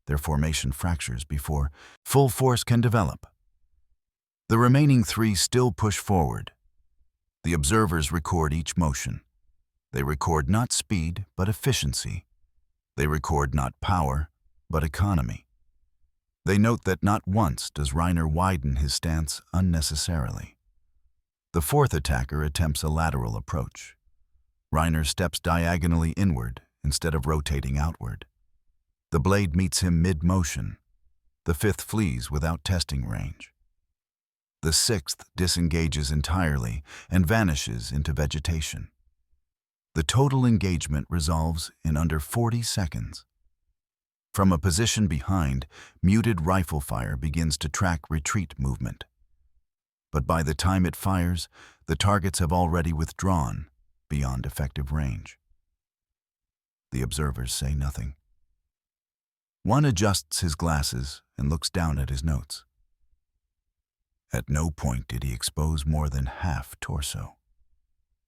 Their formation fractures before full force can develop. The remaining three still push forward. The observers record each motion. They record not speed, but efficiency. They record not power, but economy. They note that not once does Reiner widen his stance unnecessarily. The fourth attacker attempts a lateral approach. Reiner steps diagonally inward instead of rotating outward. The blade meets him mid-motion. The fifth flees without testing range. The sixth disengages entirely and vanishes into vegetation. The total engagement resolves in under 40 seconds. From a position behind, muted rifle fire begins to track retreat movement. But by the time it fires, the targets have already withdrawn beyond effective range. The observers say nothing. One adjusts his glasses and looks down at his notes. At no point did he expose more than half torso,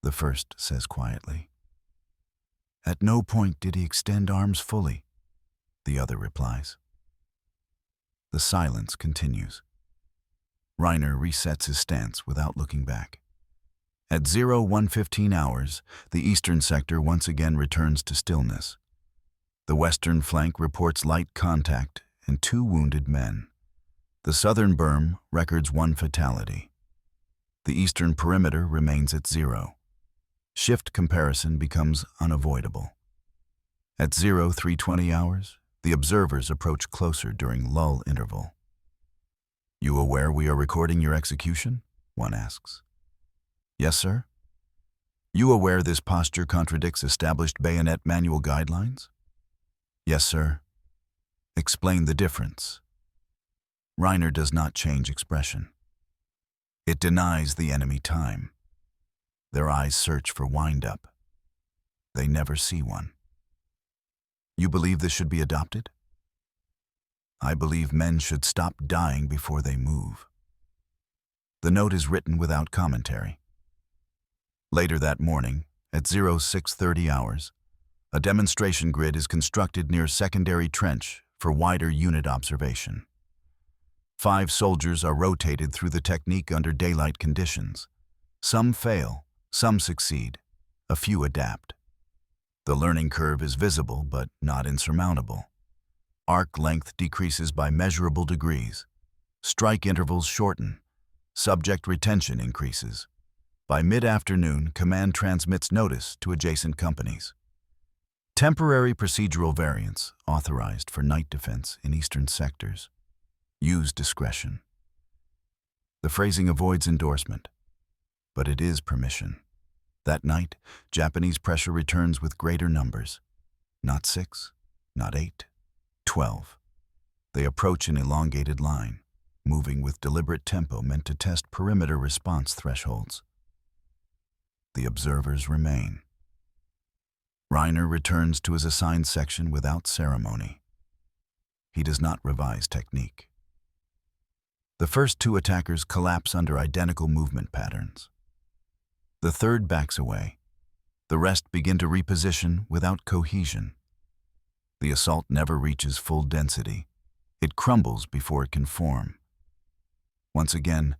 the first says quietly. At no point did he extend arms fully, the other replies. The silence continues. Reiner resets his stance without looking back. At 01:15 hours, the eastern sector once again returns to stillness. The western flank reports light contact and 2 wounded men. The southern berm records 1 fatality. The eastern perimeter remains at 0. Shift comparison becomes unavoidable. At 03:20 hours, the observers approach closer during lull interval. You aware we are recording your execution? One asks. Yes, sir. You aware this posture contradicts established bayonet manual guidelines? Yes, sir. Explain the difference. Reiner does not change expression. It denies the enemy time. Their eyes search for wind-up. They never see one. You believe this should be adopted? I believe men should stop dying before they move. The note is written without commentary. Later that morning, at 06:30 hours, a demonstration grid is constructed near secondary trench for wider unit observation. 5 soldiers are rotated through the technique under daylight conditions. Some fail, some succeed, a few adapt. The learning curve is visible but not insurmountable. Arc length decreases by measurable degrees. Strike intervals shorten. Subject retention increases. By mid-afternoon, command transmits notice to adjacent companies. Temporary procedural variants authorized for night defense in eastern sectors. Use discretion. The phrasing avoids endorsement, but it is permission. That night, Japanese pressure returns with greater numbers. Not 6, not 8, 12. They approach an elongated line, moving with deliberate tempo meant to test perimeter response thresholds. The observers remain. Reiner returns to his assigned section without ceremony. He does not revise technique. The first 2 attackers collapse under identical movement patterns. The third backs away. The rest begin to reposition without cohesion. The assault never reaches full density. It crumbles before it can form. Once again,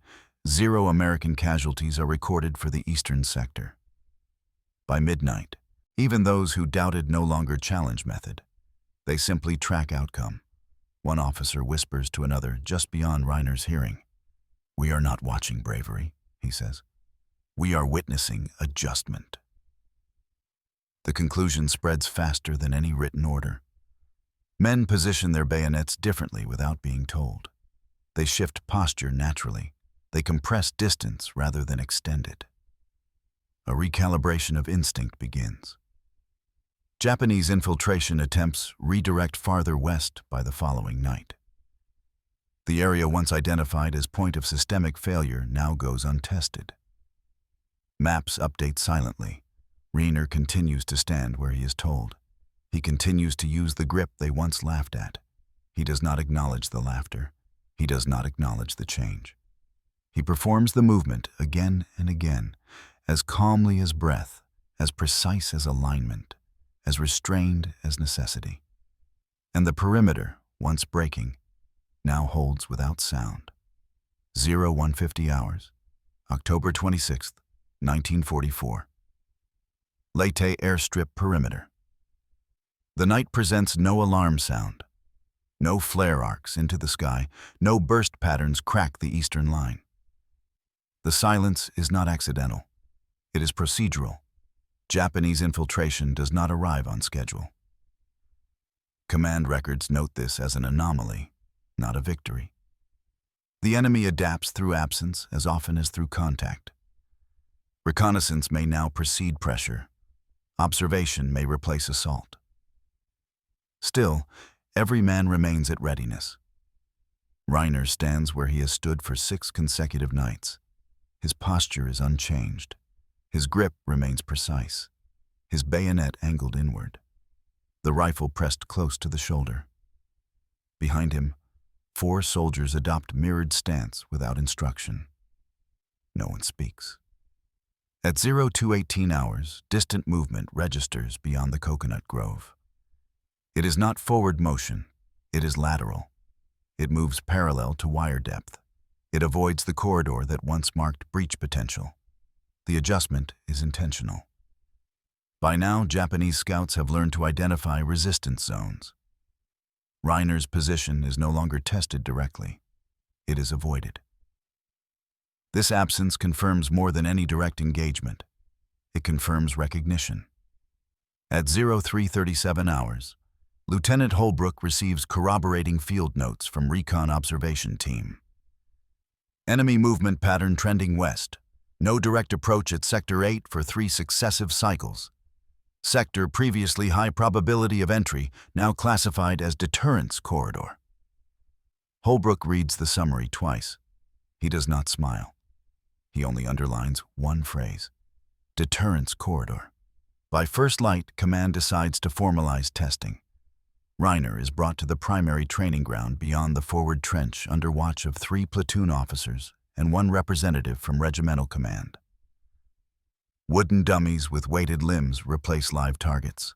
0 American casualties are recorded for the eastern sector. By midnight, even those who doubted no longer challenge method. They simply track outcome. One officer whispers to another just beyond Reiner's hearing. "We are not watching bravery," he says. "We are witnessing adjustment." The conclusion spreads faster than any written order. Men position their bayonets differently without being told. They shift posture naturally. They compress distance rather than extend it. A recalibration of instinct begins. Japanese infiltration attempts redirect farther west by the following night. The area once identified as point of systemic failure now goes untested. Maps update silently. Reiner continues to stand where he is told. He continues to use the grip they once laughed at. He does not acknowledge the laughter. He does not acknowledge the change. He performs the movement again and again, as calmly as breath, as precise as alignment, as restrained as necessity. And the perimeter, once breaking, now holds without sound. 0150 hours, October 26, 1944. Leyte airstrip perimeter. The night presents no alarm sound. No flare arcs into the sky, no burst patterns crack the eastern line. The silence is not accidental. It is procedural. Japanese infiltration does not arrive on schedule. Command records note this as an anomaly, not a victory. The enemy adapts through absence as often as through contact. Reconnaissance may now precede pressure. Observation may replace assault. Still, every man remains at readiness. Reiner stands where he has stood for 6 consecutive nights. His posture is unchanged. His grip remains precise. His bayonet angled inward. The rifle pressed close to the shoulder. Behind him, 4 soldiers adopt mirrored stance without instruction. No one speaks. At 0218 hours, distant movement registers beyond the coconut grove. It is not forward motion, it is lateral. It moves parallel to wire depth. It avoids the corridor that once marked breach potential. The adjustment is intentional. By now, Japanese scouts have learned to identify resistance zones. Reiner's position is no longer tested directly. It is avoided. This absence confirms more than any direct engagement. It confirms recognition. At 0337 hours, Lieutenant Holbrook receives corroborating field notes from Recon Observation Team. Enemy movement pattern trending west. No direct approach at Sector 8 for 3 successive cycles. Sector previously high probability of entry, now classified as deterrence corridor. Holbrook reads the summary twice. He does not smile. He only underlines one phrase: deterrence corridor. By first light, command decides to formalize testing. Reiner is brought to the primary training ground beyond the forward trench under watch of 3 platoon officers and 1 representative from regimental command. Wooden dummies with weighted limbs replace live targets.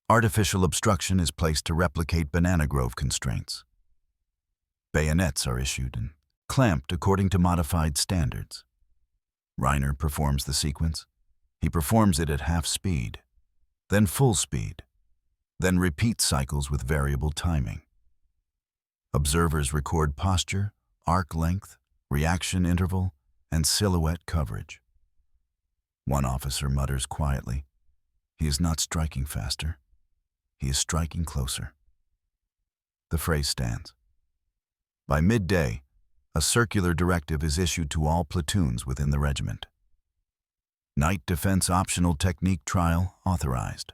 Artificial obstruction is placed to replicate banana grove constraints. Bayonets are issued and clamped according to modified standards. Reiner performs the sequence. He performs it at half speed, then full speed, then repeat cycles with variable timing. Observers record posture, arc length, reaction interval, and silhouette coverage. One officer mutters quietly, "He is not striking faster. He is striking closer." The phrase stands. By midday, a circular directive is issued to all platoons within the regiment. Night defense optional technique trial authorized.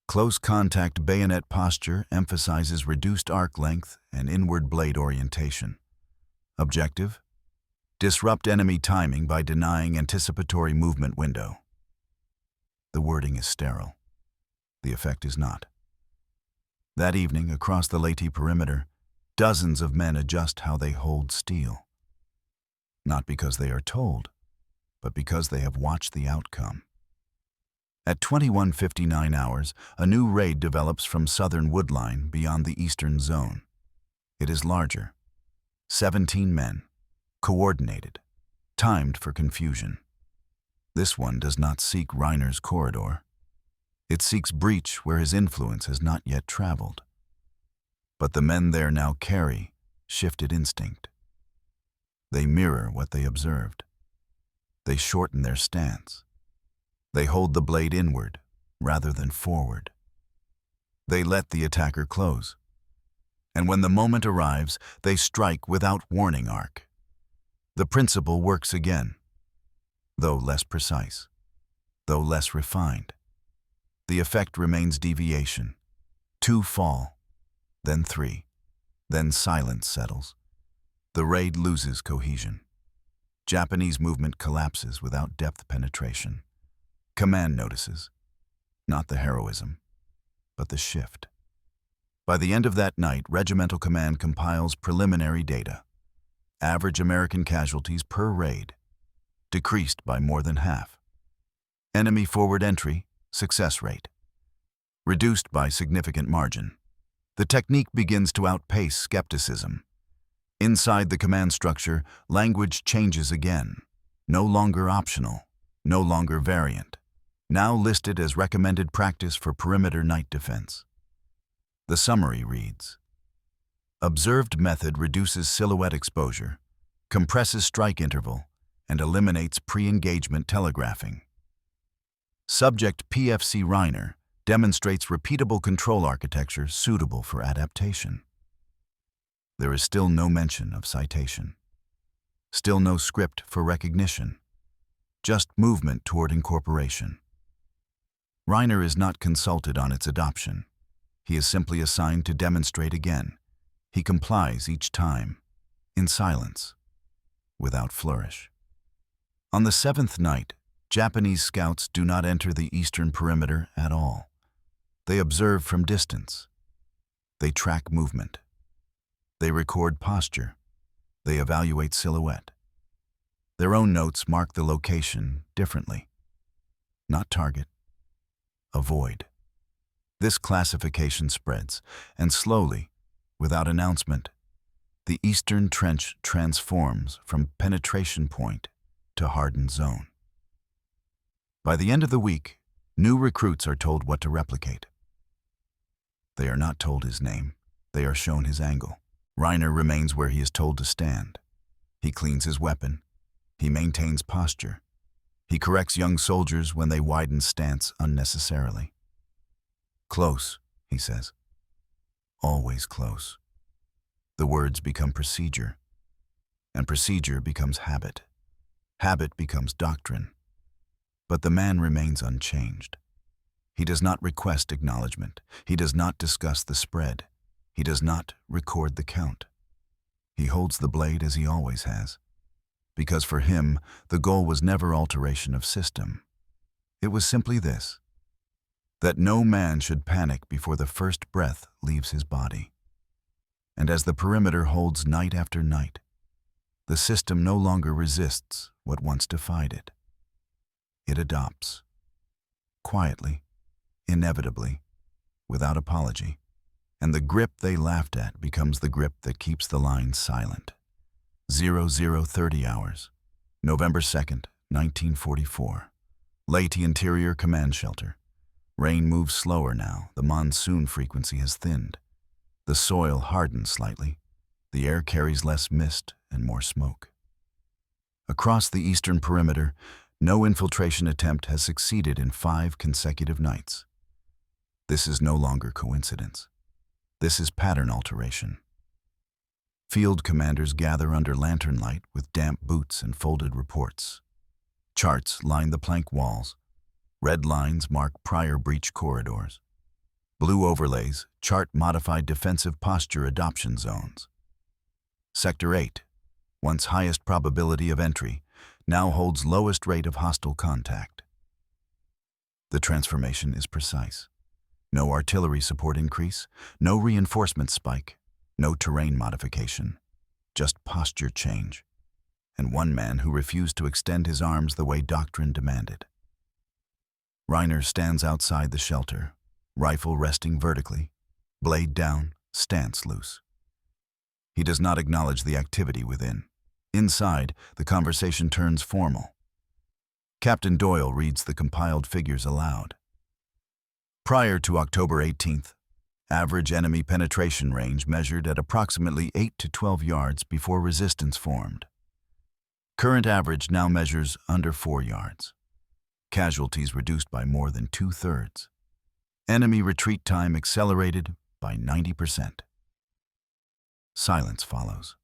Close contact bayonet posture emphasizes reduced arc length and inward blade orientation. Objective: disrupt enemy timing by denying anticipatory movement window. The wording is sterile. The effect is not. That evening, across the Leyte perimeter, dozens of men adjust how they hold steel. Not because they are told, but because they have watched the outcome. At 21:59 hours, a new raid develops from southern woodline beyond the eastern zone. It is larger. 17 men, coordinated, timed for confusion. This one does not seek Reiner's corridor. It seeks breach where his influence has not yet traveled. But the men there now carry shifted instinct. They mirror what they observed. They shorten their stance. They hold the blade inward rather than forward. They let the attacker close. And when the moment arrives, they strike without warning arc. The principle works again, though less precise, though less refined. The effect remains deviation. 2 fall, then 3, then silence settles. The raid loses cohesion. Japanese movement collapses without depth penetration. Command notices, not the heroism, but the shift. By the end of that night, Regimental Command compiles preliminary data. Average American casualties per raid decreased by more than half. Enemy forward entry, success rate, reduced by significant margin. The technique begins to outpace skepticism. Inside the command structure, language changes again. No longer optional, no longer variant. Now listed as recommended practice for perimeter night defense. The summary reads: observed method reduces silhouette exposure, compresses strike interval, and eliminates pre-engagement telegraphing. Subject PFC Reiner demonstrates repeatable control architecture suitable for adaptation. There is still no mention of citation. Still no script for recognition. Just movement toward incorporation. Reiner is not consulted on its adoption. He is simply assigned to demonstrate again. He complies each time, in silence, without flourish. On the 7th night, Japanese scouts do not enter the eastern perimeter at all. They observe from distance. They track movement. They record posture. They evaluate silhouette. Their own notes mark the location differently. Not target. Avoid. This classification spreads, and slowly, without announcement, the eastern trench transforms from penetration point to hardened zone. By the end of the week, new recruits are told what to replicate. They are not told his name. They are shown his angle. Reiner remains where he is told to stand. He cleans his weapon. He maintains posture. He corrects young soldiers when they widen stance unnecessarily. Close, he says. Always close. The words become procedure, and procedure becomes habit. Habit becomes doctrine. But the man remains unchanged. He does not request acknowledgement. He does not discuss the spread. He does not record the count. He holds the blade as he always has, because for him, the goal was never alteration of system. It was simply this: that no man should panic before the first breath leaves his body. And as the perimeter holds night after night, the system no longer resists what once defied it. It adopts. Quietly, inevitably, without apology. And the grip they laughed at becomes the grip that keeps the line silent. 0030 hours, November 2nd, 1944. Leyte Interior Command Shelter. Rain moves slower now. The monsoon frequency has thinned. The soil hardens slightly. The air carries less mist and more smoke. Across the eastern perimeter, no infiltration attempt has succeeded in 5 consecutive nights. This is no longer coincidence. This is pattern alteration. Field commanders gather under lantern light with damp boots and folded reports. Charts line the plank walls. Red lines mark prior breach corridors. Blue overlays chart modified defensive posture adoption zones. Sector 8, once highest probability of entry, now holds lowest rate of hostile contact. The transformation is precise. No artillery support increase, no reinforcement spike, no terrain modification, just posture change, and one man who refused to extend his arms the way doctrine demanded. Reiner stands outside the shelter, rifle resting vertically, blade down, stance loose. He does not acknowledge the activity within. Inside, the conversation turns formal. Captain Doyle reads the compiled figures aloud. Prior to October 18th, Average enemy penetration range measured at approximately 8 to 12 yards before resistance formed. Current average now measures under 4 yards. Casualties reduced by more than 2/3. Enemy retreat time accelerated by 90%. Silence follows.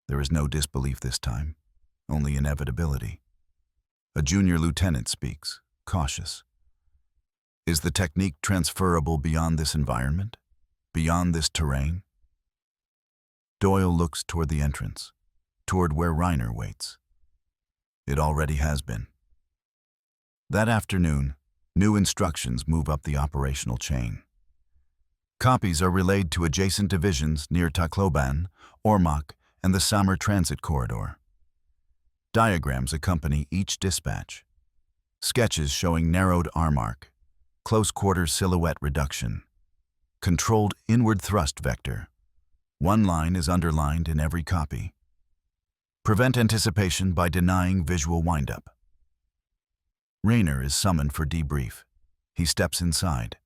There is no disbelief this time, only inevitability. A junior lieutenant speaks, cautious. Is the technique transferable beyond this environment? Beyond this terrain? Doyle looks toward the entrance, toward where Reiner waits. It already has been. That afternoon, new instructions move up the operational chain. Copies are relayed to adjacent divisions near Tacloban, Ormoc, and the Samar Transit Corridor. Diagrams accompany each dispatch. Sketches showing narrowed arm arc, close-quarter silhouette reduction, controlled inward thrust vector. One line is underlined in every copy. Prevent anticipation by denying visual windup. Reiner is summoned for debrief. He steps inside.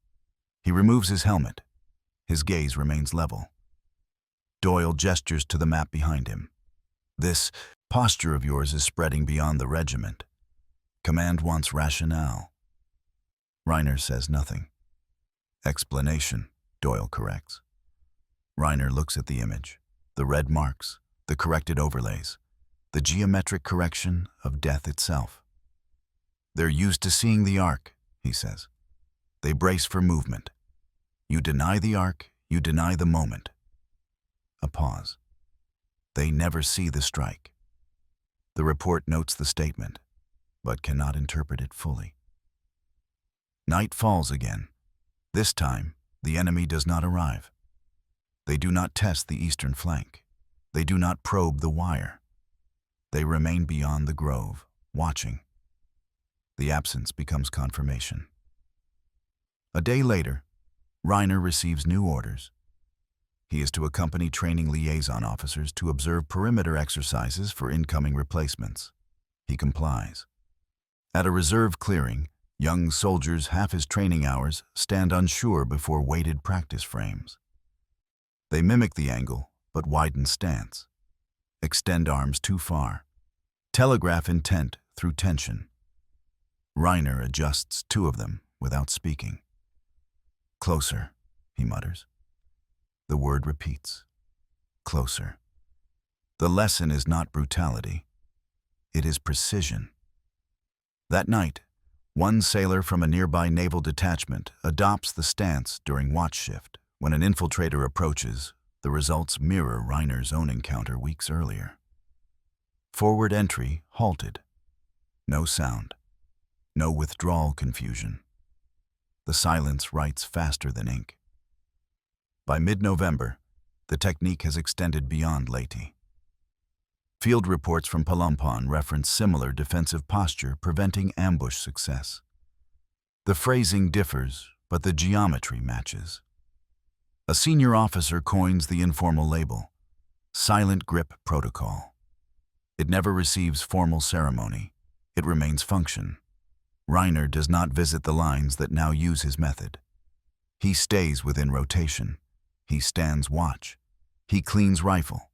He removes his helmet. His gaze remains level. Doyle gestures to the map behind him. This posture of yours is spreading beyond the regiment. Command wants rationale. Reiner says nothing. Explanation, Doyle corrects. Reiner looks at the image, the red marks, the corrected overlays, the geometric correction of death itself. They're used to seeing the arc, he says. They brace for movement. You deny the arc, you deny the moment. A pause. They never see the strike. The report notes the statement, but cannot interpret it fully. Night falls again. This time, the enemy does not arrive. They do not test the eastern flank. They do not probe the wire. They remain beyond the grove, watching. The absence becomes confirmation. A day later, Reiner receives new orders. He is to accompany training liaison officers to observe perimeter exercises for incoming replacements. He complies. At a reserve clearing, young soldiers half his training hours stand unsure before weighted practice frames. They mimic the angle, but widen stance. Extend arms too far. Telegraph intent through tension. Reiner adjusts 2 of them without speaking. Closer, he mutters. The word repeats. Closer. The lesson is not brutality. It is precision. That night, one sailor from a nearby naval detachment adopts the stance during watch shift. When an infiltrator approaches, the results mirror Reiner's own encounter weeks earlier. Forward entry halted. No sound. No withdrawal confusion. The silence writes faster than ink. By mid-November, the technique has extended beyond Leyte. Field reports from Palumpon reference similar defensive posture preventing ambush success. The phrasing differs, but the geometry matches. A senior officer coins the informal label, silent grip protocol. It never receives formal ceremony. It remains function. Reiner does not visit the lines that now use his method. He stays within rotation. He stands watch. He cleans rifle.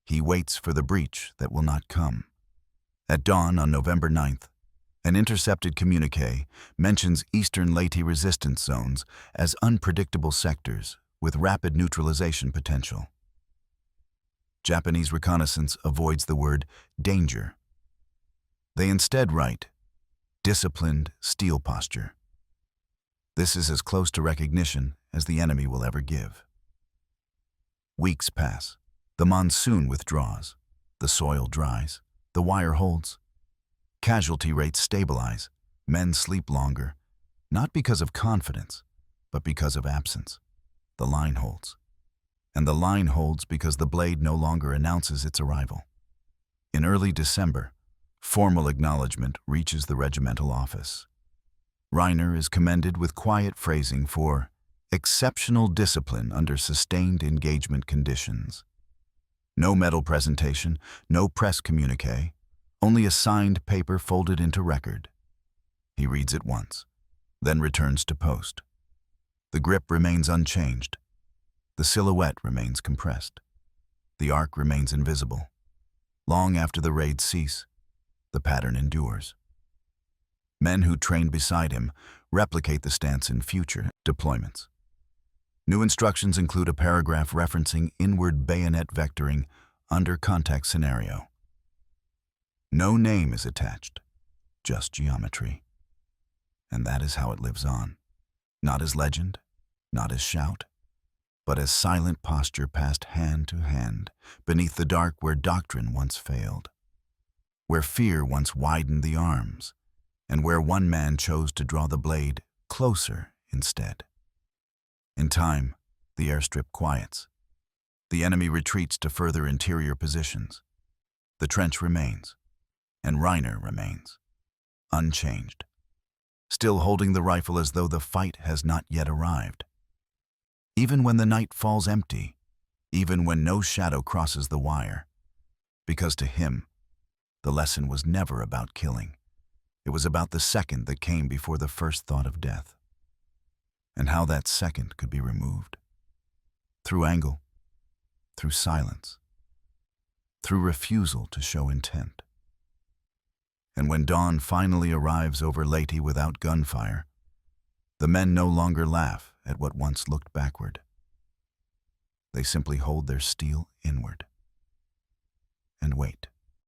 He waits for the breach that will not come. At dawn on November 9th, an intercepted communique mentions eastern Leyte resistance zones as unpredictable sectors with rapid neutralization potential. Japanese reconnaissance avoids the word danger. They instead write, disciplined steel posture. This is as close to recognition as the enemy will ever give. Weeks pass. The monsoon withdraws. The soil dries. The wire holds. Casualty rates stabilize. Men sleep longer, not because of confidence, but because of absence. The line holds. And the line holds because the blade no longer announces its arrival. In early December, formal acknowledgement reaches the regimental office. Reiner is commended with quiet phrasing for exceptional discipline under sustained engagement conditions. No medal presentation, no press communique, only a signed paper folded into record. He reads it once, then returns to post. The grip remains unchanged. The silhouette remains compressed. The arc remains invisible. Long after the raids cease, the pattern endures. Men who trained beside him replicate the stance in future deployments. New instructions include a paragraph referencing inward bayonet vectoring under contact scenario. No name is attached, just geometry. And that is how it lives on. Not as legend, not as shout, but as silent posture passed hand to hand beneath the dark where doctrine once failed, where fear once widened the arms, and where one man chose to draw the blade closer instead. In time, the airstrip quiets. The enemy retreats to further interior positions. The trench remains, and Reiner remains, unchanged, still holding the rifle as though the fight has not yet arrived. Even when the night falls empty, even when no shadow crosses the wire, because to him, the lesson was never about killing. It was about the second that came before the first thought of death, and how that second could be removed. Through angle, through silence, through refusal to show intent. And when dawn finally arrives over Leyte without gunfire, the men no longer laugh at what once looked backward. They simply hold their steel inward and wait.